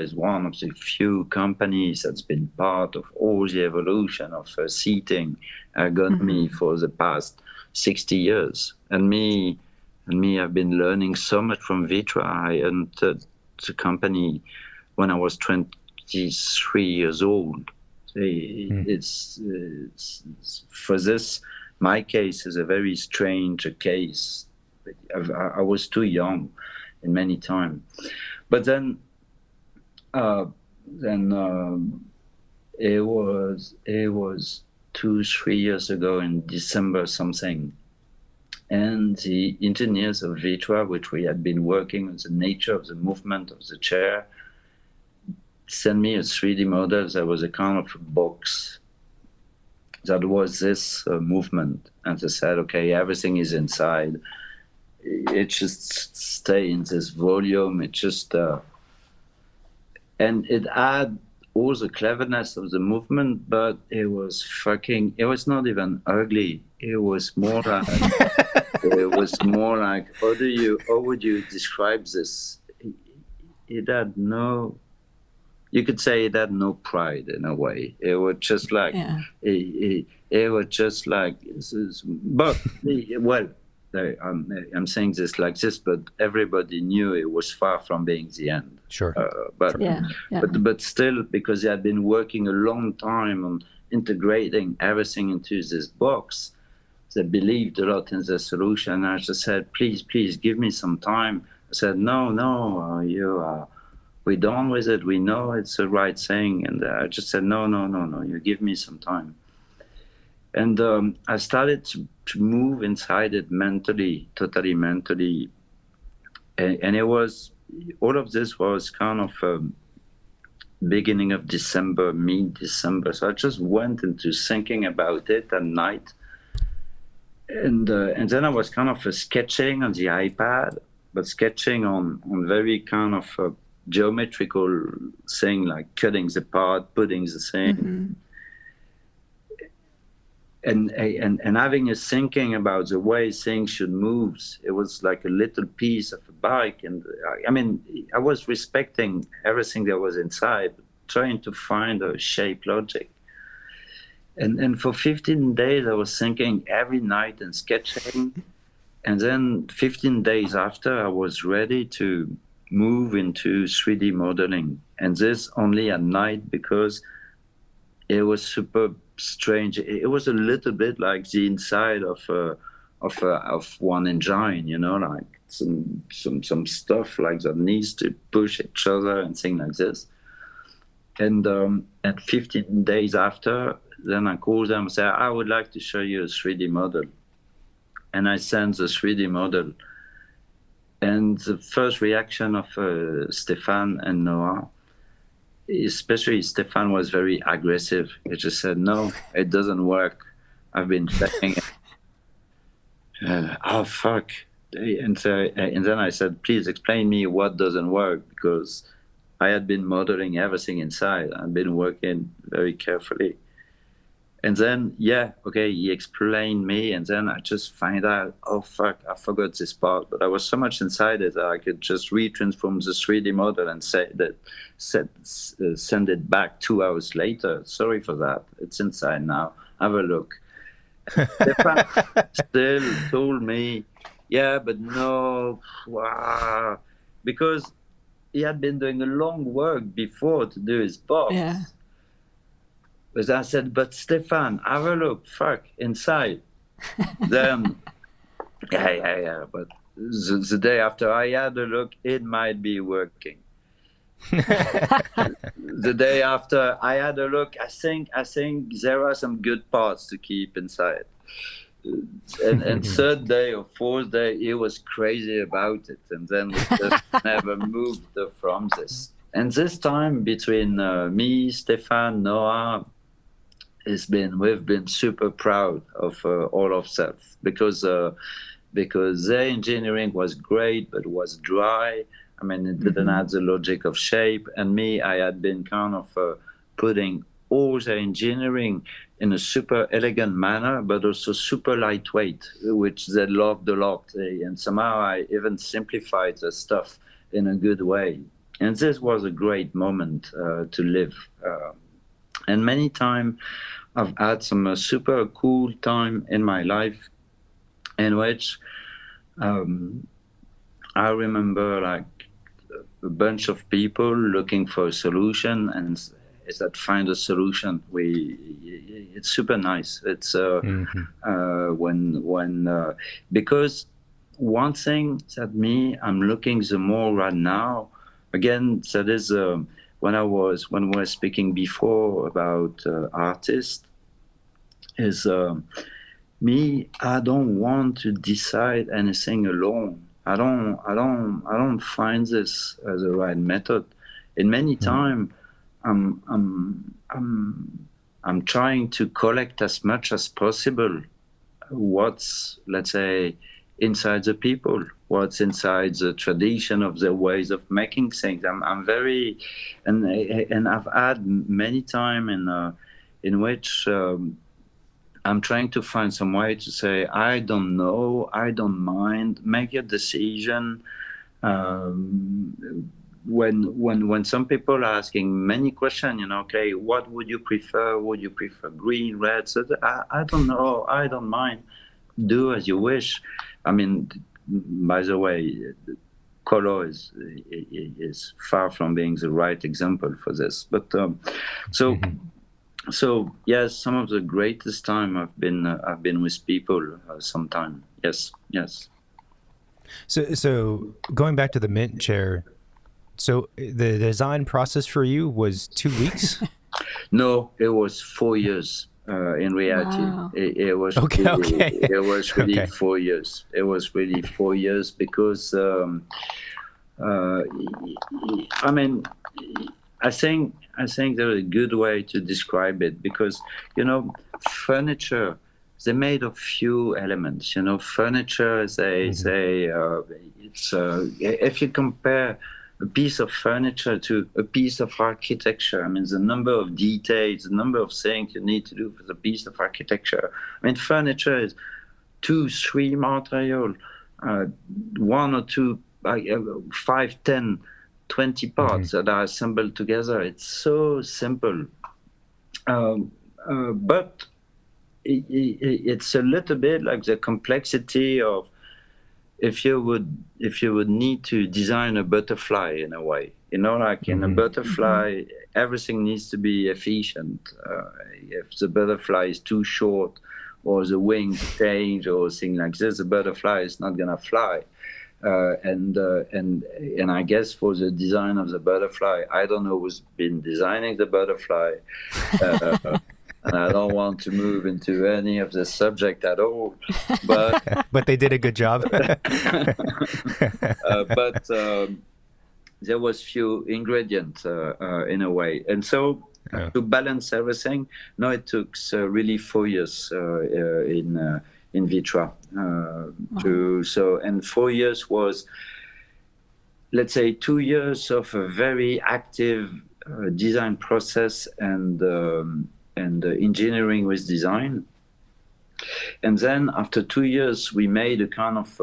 is one of the few companies that's been part of all the evolution of seating ergonomy for the past 60 years. And me, I've been learning so much from Vitra. I entered the company when I was 23 years old. It's for this, my case is a very strange case. I was too young in many times. But then it was 2-3 years ago in December something, and the engineers of Vitra, which we had been working on the nature of the movement of the chair, sent me a 3D model that was a kind of a box that was this movement, and they said, okay, everything is inside. It just stay in this volume. It just and it had all the cleverness of the movement, but it was not even ugly. It was more like how would you describe this? It had no, you could say it had no pride in a way. It was just like, it was just like, but well, I'm saying this like this, but everybody knew it was far from being the end. Sure. But still, because they had been working a long time on integrating everything into this box, they believed a lot in the solution. I just said, please, give me some time. I said, no, we're done with it. We know it's the right thing. And I just said, no, you give me some time. And I started to move inside it totally mentally. And it was, all of this was kind of beginning of December, mid-December. So I just went into thinking about it at night. And then I was kind of sketching on the iPad, but sketching on very kind of geometrical thing, like cutting the part, putting the thing. Mm-hmm. And having a thinking about the way things should move. It was like a little piece of a bike. And I mean, I was respecting everything that was inside, trying to find a shape logic. And for 15 days, I was thinking every night and sketching. And then 15 days after, I was ready to move into 3D modeling. And this only at night, because it was super strange. It was a little bit like the inside of one engine, you know, like some stuff like that needs to push each other and things like this. And 15 days after, then I called them and said, I would like to show you a 3D model. And I sent the 3D model. And the first reaction of Stéphane and Noah, especially Stéphane, was very aggressive. He just said, no, it doesn't work. I've been saying it. Oh, fuck. And then I said, please explain me what doesn't work, because I had been modeling everything inside. I've been working very carefully. And then, he explained me, and then I just find out, oh, fuck, I forgot this part. But I was so much inside it that I could just retransform the 3D model and send it back 2 hours later. Sorry for that. It's inside now. Have a look. Stefan still told me, but no, because he had been doing a long work before to do his box. Yeah. But I said, but Stéphane, have a look, inside. Then, but the day after I had a look, it might be working. The day after I had a look, I think there are some good parts to keep inside. And third day or fourth day, he was crazy about it. And then we just never moved from this. And this time between me, Stéphane, Noah, we've been super proud of all of that, because their engineering was great, but it was dry. I mean, it didn't have the logic of shape. And me, I had been kind of putting all the engineering in a super elegant manner, but also super lightweight, which they loved a lot. And somehow I even simplified the stuff in a good way. And this was a great moment to live. And many times I've had some super cool time in my life in which I remember like a bunch of people looking for a solution, and is that find a solution. It's super nice. It's when because one thing that I'm looking the more right now. Again, that is when we were speaking before about artists, is I don't want to decide anything alone. I don't find this as a right method. In many time, I'm trying to collect as much as possible what's, let's say, inside the people, what's inside the tradition of the ways of making things. I'm very, and I've had many time in which I'm trying to find some way to say, I don't know, I don't mind, make a decision. When some people are asking many questions, okay, what would you prefer? Would you prefer green, red? So I don't know, I don't mind. Do as you wish. I mean, by the way, color is far from being the right example for this. But so yes, some of the greatest time I've been with people. Sometime, yes. So going back to the mint chair. So the design process for you was 2 weeks? No, it was 4 years. In reality, wow. it was okay. It was really 4 years. It was really 4 years because I mean, I think there's a good way to describe it, because furniture, they're made of few elements. Furniture is it's if you compare a piece of furniture to a piece of architecture, I mean, the number of details, the number of things you need to do for the piece of architecture. I mean, furniture is 2-3 material, 1 or 2, 5, 10, 20 parts that are assembled together. It's so simple, but it's a little bit like the complexity of if you would need to design a butterfly in a way, like in a butterfly, everything needs to be efficient. If the butterfly is too short, or the wings change, or things like this, the butterfly is not gonna fly. And I guess for the design of the butterfly, I don't know who's been designing the butterfly. And I don't want to move into any of the subject at all, but but they did a good job. But there was few ingredients in a way, and so to balance everything, no, it took really 4 years in Vitra and 4 years was, let's say, 2 years of a very active design process and engineering with design. And then after 2 years, we made a kind of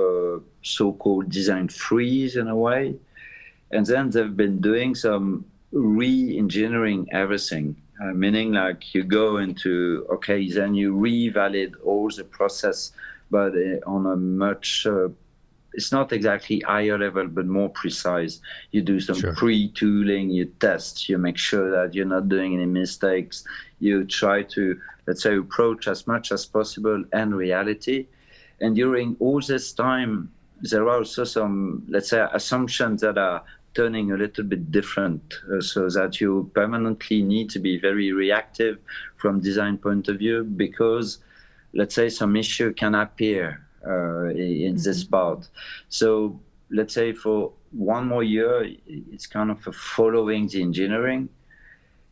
so-called design freeze in a way. And then they've been doing some re-engineering everything, meaning like you go into, okay, then you revalidate all the process, but on a much, it's not exactly higher level, but more precise. You do some pre-tooling, you test, you make sure that you're not doing any mistakes. You try to, let's say, approach as much as possible and reality. And during all this time, there are also some, let's say, assumptions that are turning a little bit different, so that you permanently need to be very reactive from design point of view, because, let's say, some issue can appear in this part. So let's say for 1 more year, it's kind of following the engineering.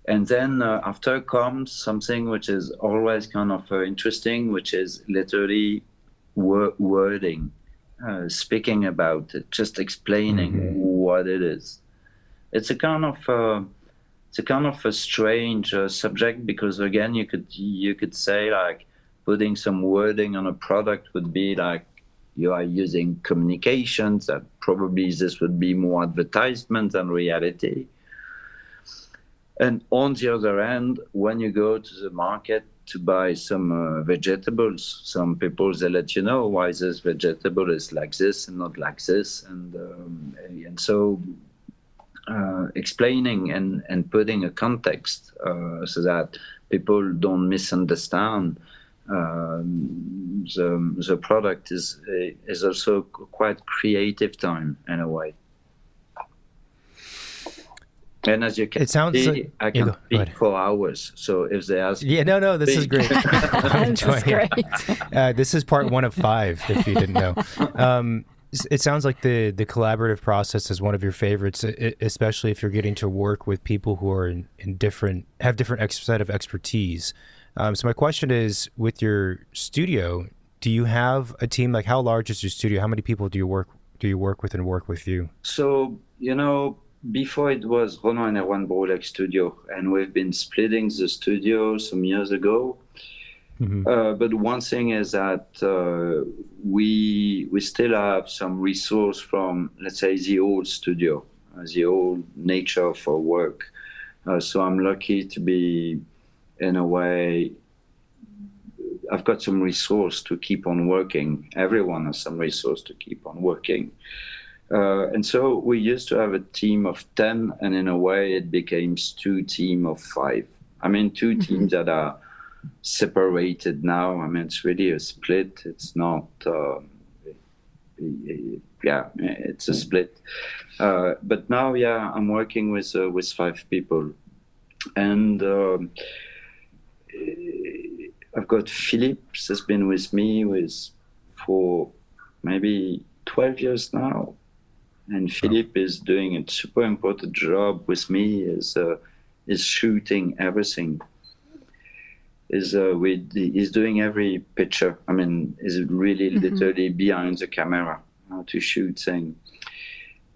And then after comes something which is always kind of interesting, which is literally wording, speaking about it, just explaining what it is. It's a kind of a strange subject, because again, you could say like putting some wording on a product would be like you are using communications, that probably this would be more advertisement than reality. And on the other hand, when you go to the market, to buy some vegetables. Some people, they let you know why this vegetable is like this and not like this. And so explaining and putting a context so that people don't misunderstand the product is also quite creative time in a way. And as you can see, like, I can speak for hours. So if they ask, no, this is great. This is great. This is part 1 of 5, if you didn't know. It sounds like the collaborative process is one of your favorites, especially if you're getting to work with people who are have different set of expertise. So my question is, with your studio, do you have a team? Like, how large is your studio? How many people do you work with and work with you? So, before it was Renaud and Erwan Bouroullec studio, and we've been splitting the studio some years ago. Mm-hmm. But one thing is that we still have some resource from, let's say, the old studio, the old nature of our work. So I'm lucky to be, in a way, I've got some resource to keep on working. Everyone has some resource to keep on working. And so we used to have a team of 10, and in a way it became 2 teams of 5. I mean, 2 teams that are separated now. I mean, it's really a split. It's not, it's a split. But now, I'm working with 5 people. And I've got Philippe has been with me for maybe 12 years now. And Philippe is doing a super important job with me, is shooting everything. He's doing every picture. I mean, is really literally behind the camera to shoot things.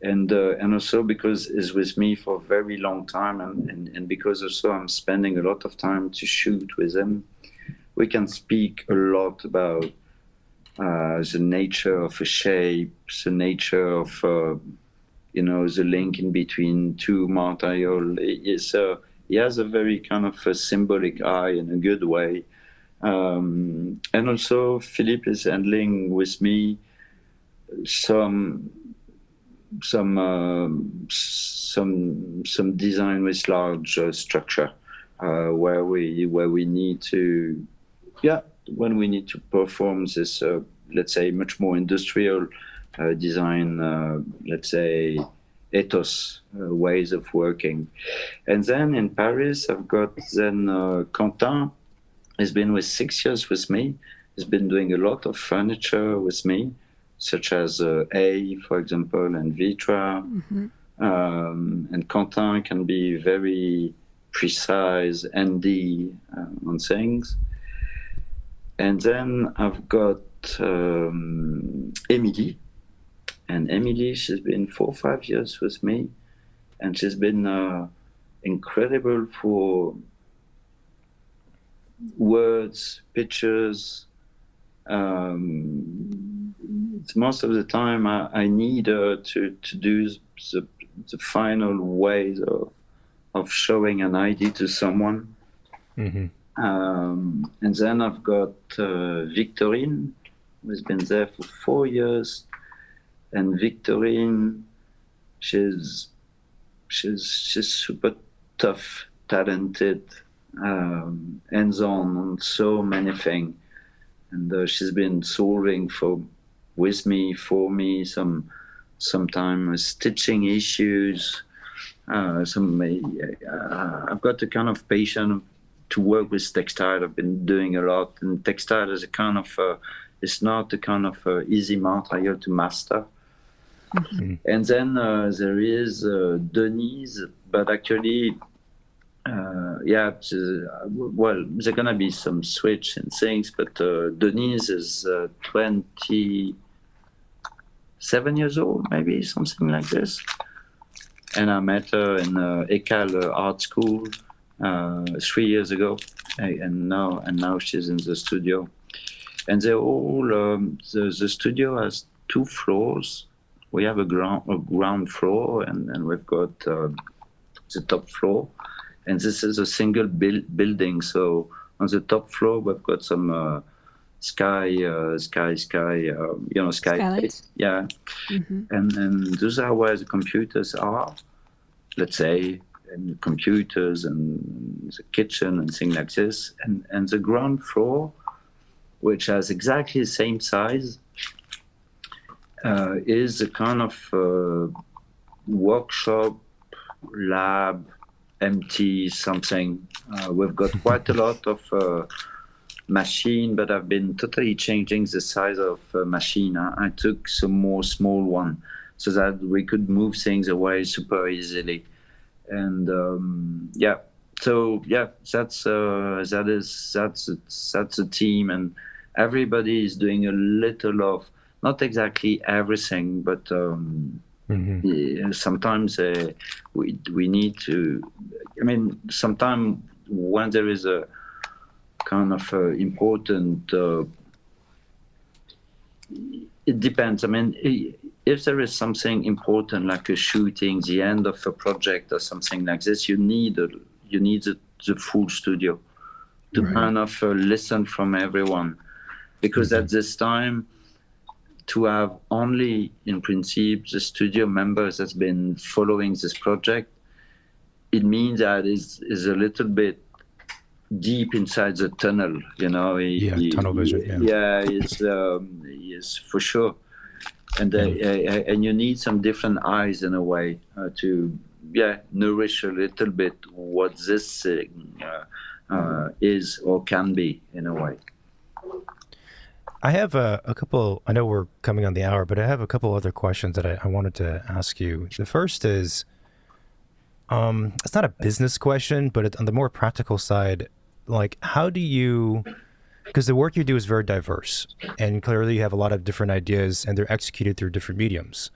And also because he's with me for a very long time, and because also I'm spending a lot of time to shoot with him, we can speak a lot about the nature of a shape, the nature of the link in between 2 material. He has a very kind of a symbolic eye in a good way, and also Philippe is handling with me some design with large structure where we need to when we need to perform this let's say much more industrial design, let's say ethos ways of working. And then in Paris I've got Quentin. He's been with 6 years with me. He's been doing a lot of furniture with me, such as A, for example, and Vitra. And Quentin can be very precise, handy on things. And then I've got Emily. And Emily, she's been 4 or 5 years with me. And she's been incredible for words, pictures. Most of the time I need her to do the final ways of showing an idea to someone. And then I've got Victorine, who's been there for 4 years. And Victorine, she's super tough, talented, hands-on on so many things. And she's been solving for me, sometimes stitching issues. I've got a kind of passion to work with textile. I've been doing a lot, and textile is a kind of it's not a kind of easy material to master. And then there is Denise, but actually, there's gonna be some switch and things, but Denise is 27 years old, maybe something like this. And I met her in École Art School 3 years ago, and now she's in the studio. And they're all the studio has 2 floors. We have a ground floor, and we've got the top floor. And this is a single building, so On the top floor, we've got some Skylights. yeah. And those are where the computers are, let's say, and computers and the kitchen and things like this. And the ground floor, which has exactly the same size, is a kind of workshop, lab, empty something. We've got quite a lot of machine, but I've been totally changing the size of machine. I took some more small one so that we could move things away super easily. And that's a team, and everybody is doing a little of not exactly everything, but sometimes we need to. I mean, sometimes when there is a kind of important, it depends. I mean, if there is something important like a shooting, the end of a project or something like this, you need the full studio to kind of listen from everyone, because at this time, to have only in principle the studio members that's been following this project, it means that is a little bit deep inside the tunnel, you know. Tunnel vision. Yeah, it's for sure. And and you need some different eyes in a way to nourish a little bit what this thing is or can be in a way. I have a couple. I know we're coming on the hour, but I have a couple other questions that I wanted to ask you. The first is, it's not a business question, but on the more practical side, like how do you? Because the work you do is very diverse, and clearly you have a lot of different ideas, and they're executed through different mediums.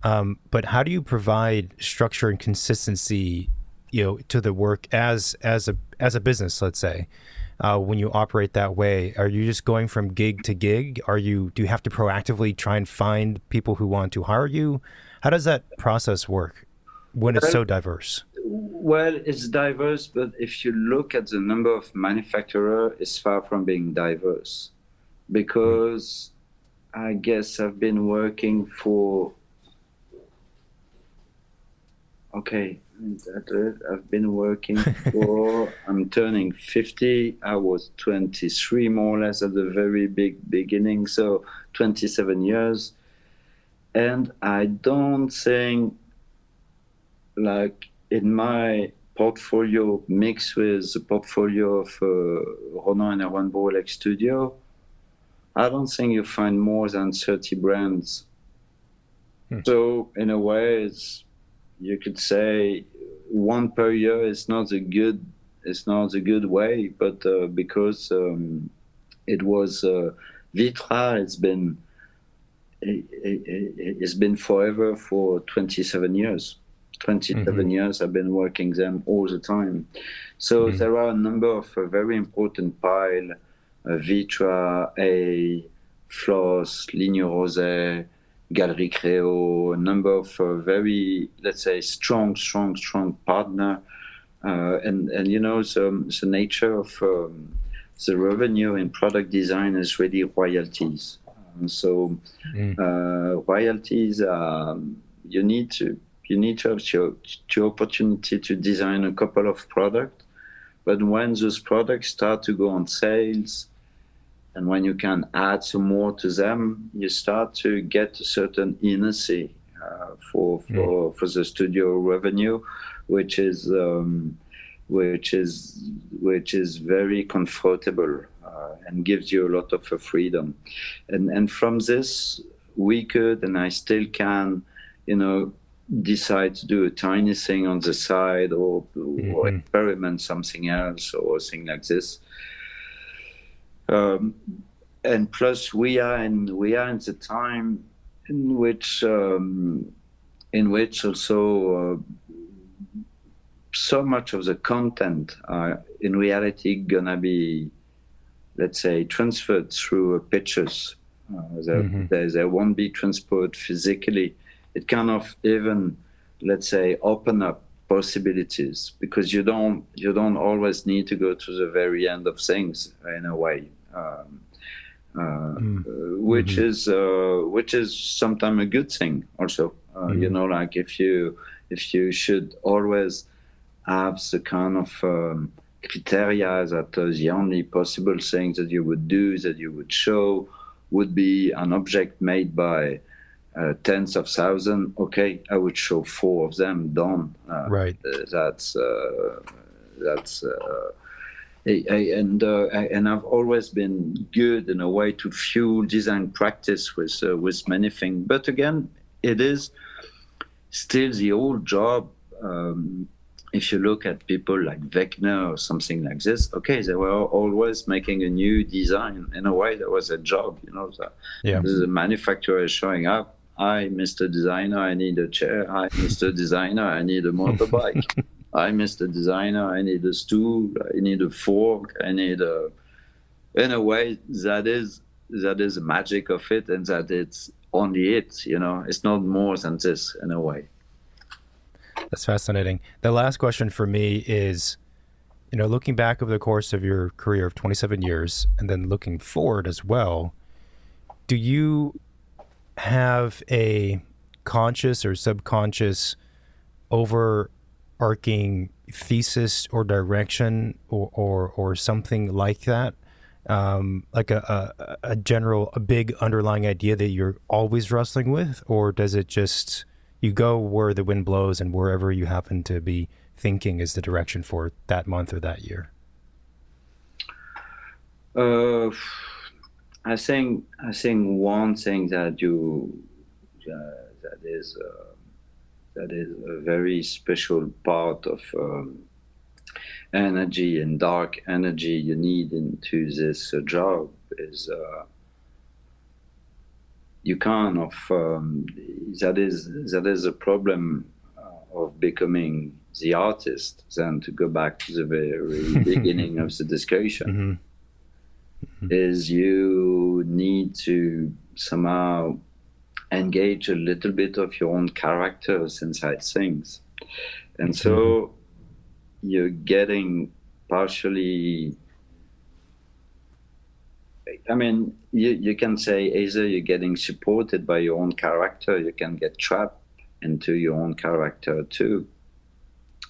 But how do you provide structure and consistency, to the work as a business, let's say, when you operate that way? Are you just going from gig to gig? Do you have to proactively try and find people who want to hire you? How does that process work when it's so diverse? Well, it's diverse, but if you look at the number of manufacturers, it's far from being diverse, because I guess I've been working for, I've been working for, I'm turning 50, I was 23 more or less at the very beginning, so 27 years. And I don't think, like, in my portfolio mixed with the portfolio of Ronan and Erwan Bouroullec studio, I don't think you find more than 30 brands. So in a way, you could say one per year is not a good way, but because it was Vitra, it's been forever for 27 years. 27 years I've been working them all the time. So there are a number of very important pile, Vitra, A, Floss, Ligne Rosé, Galerie Créo, a number of very, let's say, strong partner. And the nature of the revenue in product design is really royalties. So royalties, you need to have your opportunity to design a couple of products, but when those products start to go on sales, and when you can add some more to them, you start to get a certain inertia for the studio revenue, which is very comfortable and gives you a lot of freedom. And from this, we could, and I still can, decide to do a tiny thing on the side or experiment something else or thing like this. And plus, we are in the time in which also so much of the content are in reality gonna be, let's say, transferred through pictures. They won't be transported physically. It kind of even, let's say, open up possibilities, because you don't always need to go to the very end of things in a way, which is sometimes a good thing also. You know, like if you should always have the kind of criteria that the only possible things that you would do, that you would show, would be an object made by tens of thousands. Okay, I would show 4 of them done. Right. And I've always been good in a way to fuel design practice with many things. But again, it is still the old job. If you look at people like Wegner or something like this, okay, they were always making a new design. In a way, that was a job, you know. The manufacturer is showing up. Hi, Mr. Designer, I need a chair. Hi, Mr. Designer, I need a motorbike. Hi, Mr. Designer, I need a stool. I need a fork. I need a... In a way, that is the magic of it, and that it's only it, you know. It's not more than this, in a way. That's fascinating. The last question for me is, you know, looking back over the course of your career of 27 years and then looking forward as well, do you have a conscious or subconscious overarching thesis or direction or something like that? Like a big underlying idea that you're always wrestling with? Or does it just... you go where the wind blows and wherever you happen to be thinking is the direction for that month or that year? I think one thing that that is a very special part of energy and dark energy you need into this job is you kind of that is a problem of becoming the artist. Then to go back to the very beginning of the discussion, is you need to somehow engage a little bit of your own characters inside things, and so you're getting partially. I mean, you can say either you're getting supported by your own character, you can get trapped into your own character too.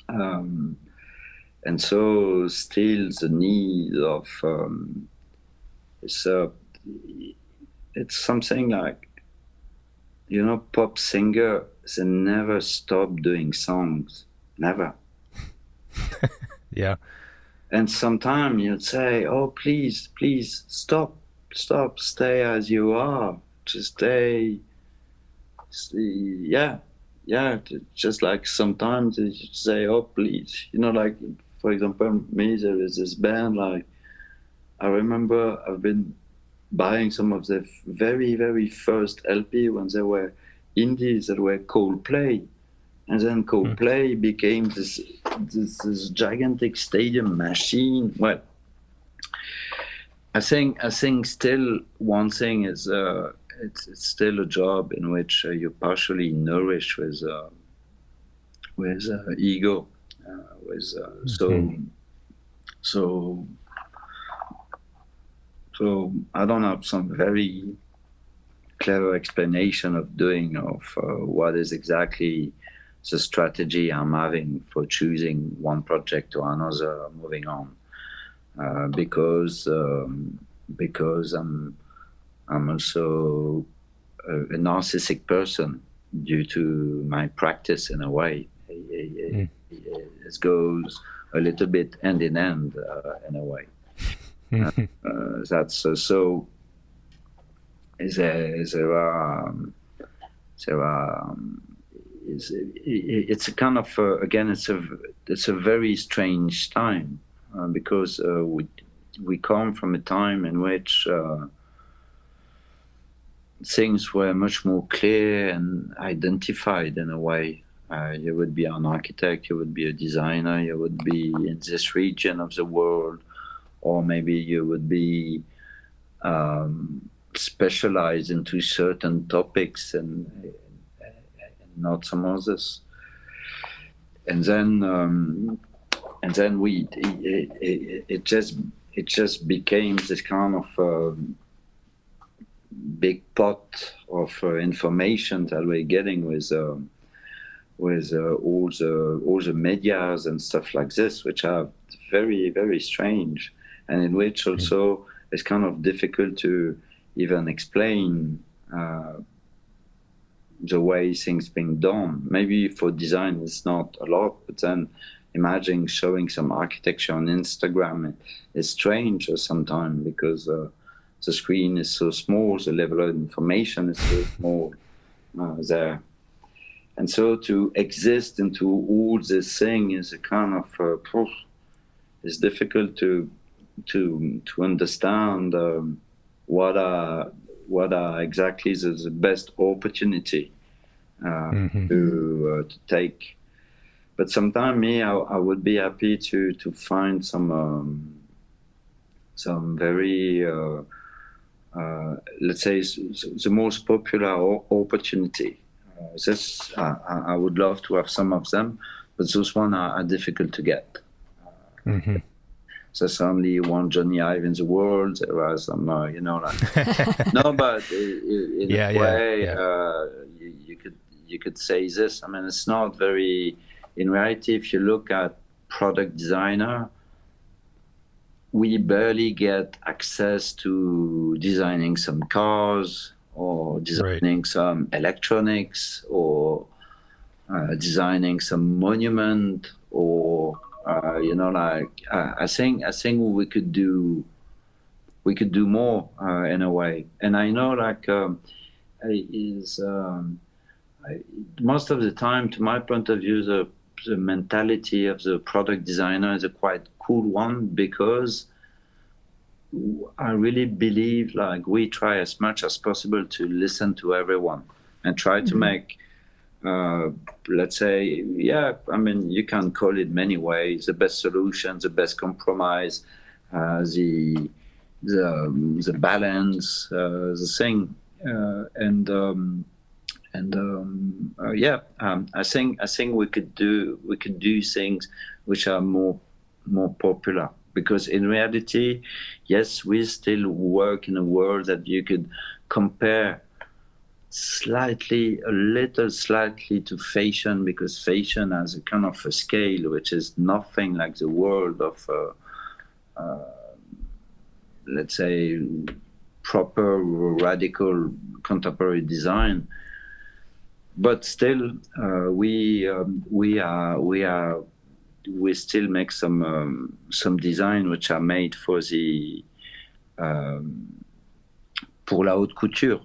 And so still the need of, it's something like, you know, pop singer, they never stop doing songs, never. Yeah. And sometimes you'd say, oh, please, stop, stay as you are. Just stay, just like sometimes you say, oh, please. You know, like, for example, me, there is this band, like, I remember I've been buying some of the very, very first LP when they were indies that were Coldplay. And then Coldplay became this gigantic stadium machine. Well, I think still one thing is it's still a job in which you partially nourish with ego, so I don't have some very clever explanation of what is exactly the strategy I'm having for choosing one project to another, moving on, because I'm also a narcissistic person due to my practice in a way. It goes a little bit hand in hand in a way. That's so. It's a kind of again. It's a very strange time because we come from a time in which things were much more clear and identified in a way. You would be an architect, you would be a designer, you would be in this region of the world, or maybe you would be specialized into certain topics and not some others. and then it just became this kind of big pot of information that we're getting with all the medias and stuff like this, which are very, very strange, and in which also it's kind of difficult to even explain the way things being done. Maybe for design it's not a lot, but then imagine showing some architecture on Instagram, it's strange sometimes because the screen is so small, the level of information is so small there. And so to exist into all this thing is a kind of, it's difficult to understand what are exactly the best opportunity to take. But sometimes I would be happy to find some very let's say the most popular opportunity. I would love to have some of them, but those ones are difficult to get. There's only one Johnny Ive in the world. There are some, no, but in a way, you could say this. I mean, it's not very. In reality, if you look at product designer, we barely get access to designing some cars or designing some electronics or designing some monument or I think we could do more in a way. And I know most of the time, to my point of view, the mentality of the product designer is a quite cool one, because I really believe we try as much as possible to listen to everyone and try to make, let's say, I mean, you can call it many ways, the best solution, the best compromise, the balance, the thing, I think we could do things which are more popular, because in reality, yes, we still work in a world that you could compare a little slightly to fashion, because fashion has a kind of a scale which is nothing like the world of let's say proper radical contemporary design. But still, we still make some design which are made for the pour la haute couture,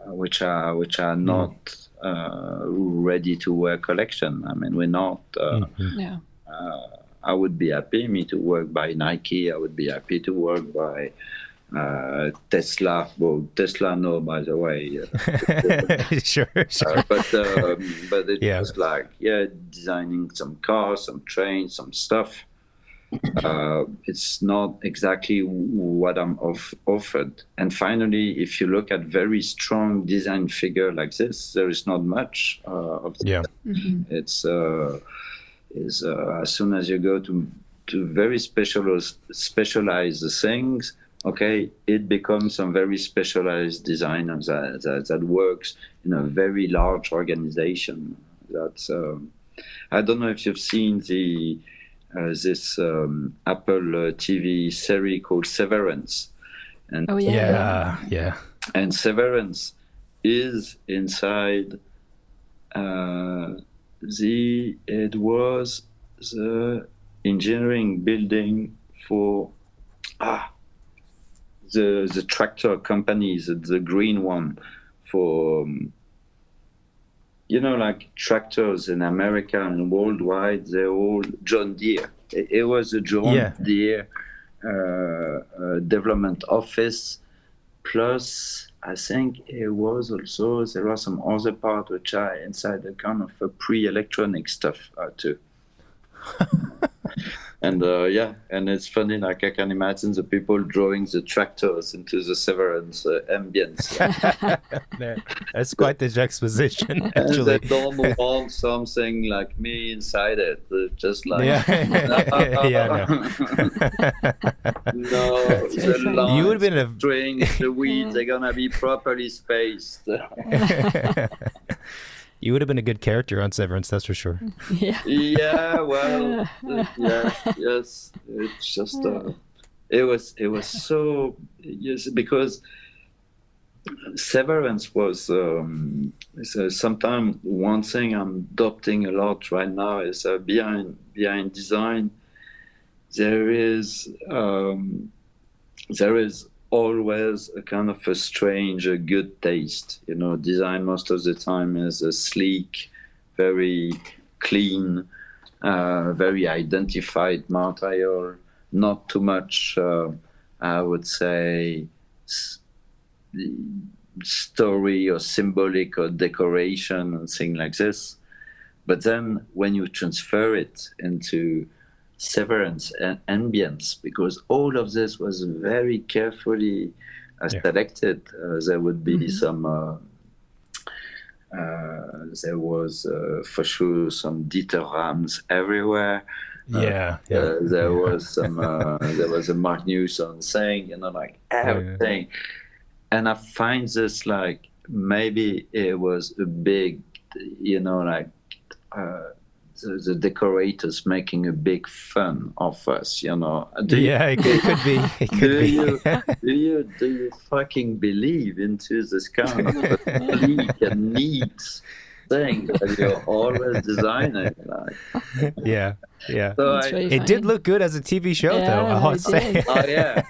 which are not ready to wear collection. I mean, we're not. I would be happy to work by Nike. I would be happy to work by Tesla. Well, Tesla, no, by the way. Sure. But it was designing some cars, some trains, some stuff. It's not exactly what I'm offered. And finally, if you look at very strong design figure like this, there is not much of that. Yeah. It's as soon as you go to very specialized things, okay, it becomes some very specialized designer that works in a very large organization. That's I don't know if you've seen this Apple TV series called Severance. And yeah. And Severance is inside it was the engineering building for the tractor companies, the green one for like tractors in America and worldwide, they're all John Deere. It was a John Deere development office, plus I think it was also, there are some other parts which are inside the kind of pre-electronic stuff too. And and it's funny. Like I can imagine the people drawing the tractors into the Severance ambience. That's quite the juxtaposition, And they actually. don't want something like me inside it. Just like Yeah, yeah, no, That's very the funny. lines, You would have been the strings, the weeds, they're gonna be properly spaced. You would have been a good character on Severance, that's for sure. Yeah. Yeah, well, yes. It's just it was so, yes, because Severance was sometimes one thing I'm adopting a lot right now is behind design there is always a kind of a strange good taste. You know, design most of the time is a sleek, very clean, very identified material, not too much I would say story or symbolic or decoration and things like this. But then when you transfer it into Severance and ambience, because all of this was very carefully selected, there would be some there was for sure some dithyrambs everywhere. There was some there was a Mark Newson saying, you know, like everything. And I find this like maybe it was a big, you know, like the decorators making a big fun of us, you know. It could be. It could do you fucking believe into this kind of sleek and neat thing that you're always designing? Like. Yeah. So it did look good as a TV show, though. I want to say. Oh yeah.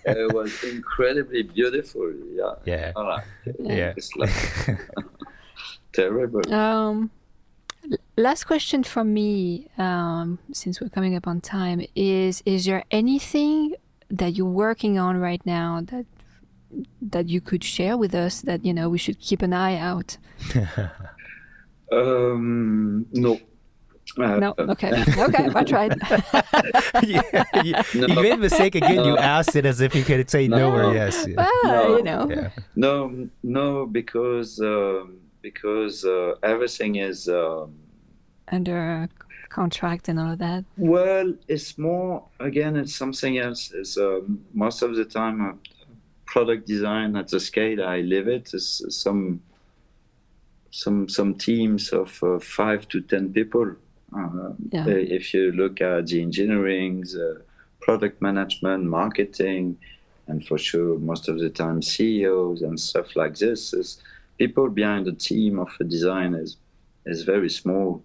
It was incredibly beautiful. Yeah. It's like terrible. Last question from me, since we're coming up on time, is there anything that you're working on right now that you could share with us that, you know, we should keep an eye out? No. No. Okay. I tried. You made a mistake again. You asked it as if you could say no or yes. You know. Yeah. No, because everything is under contract and all of that. Well, it's more, again, it's something else. It's most of the time product design at the scale I live it is some teams of 5 to 10 people. If you look at the engineering, the product management, marketing, and for sure most of the time CEOs and stuff like this, is people behind the team of a design is very small,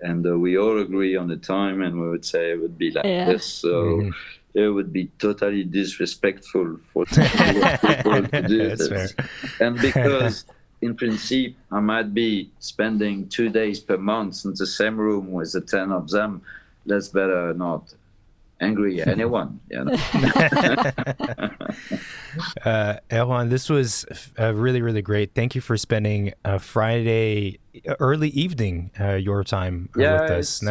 and we all agree on the time, and we would say it would be like this. So it would be totally disrespectful for people to do this. Fair. And because in principle, I might be spending 2 days per month in the same room with the 10 of them. Let's better not angry anyone, you know. Erwan, this was really, really great. Thank you for spending Friday early evening your time with us.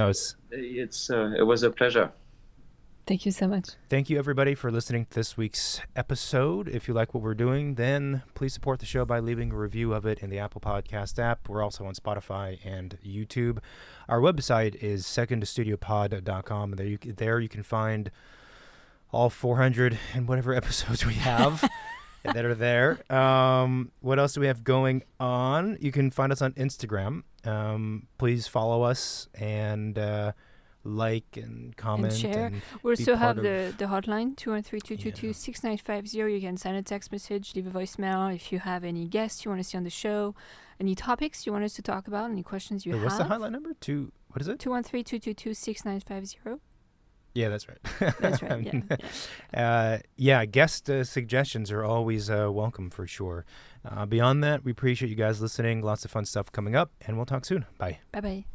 It was a pleasure. Thank you so much. Thank you, everybody, for listening to this week's episode. If you like what we're doing, then please support the show by leaving a review of it in the Apple Podcast app. We're also on Spotify and YouTube. Our website is secondstudiopod.com. There you can find all 400 and whatever episodes we have that are there. What else do we have going on? You can find us on Instagram. Please follow us and like and comment and share. We also have the hotline 213-222-6950. You can send a text message, leave a voicemail if you have any guests you want to see on the show, any topics you want us to talk about, any questions you have. What's the hotline number? What is it? 213-222-6950. Yeah, that's right. That's right. Yeah. Guest suggestions are always welcome for sure. Beyond that, we appreciate you guys listening. Lots of fun stuff coming up, and we'll talk soon. Bye. Bye-bye.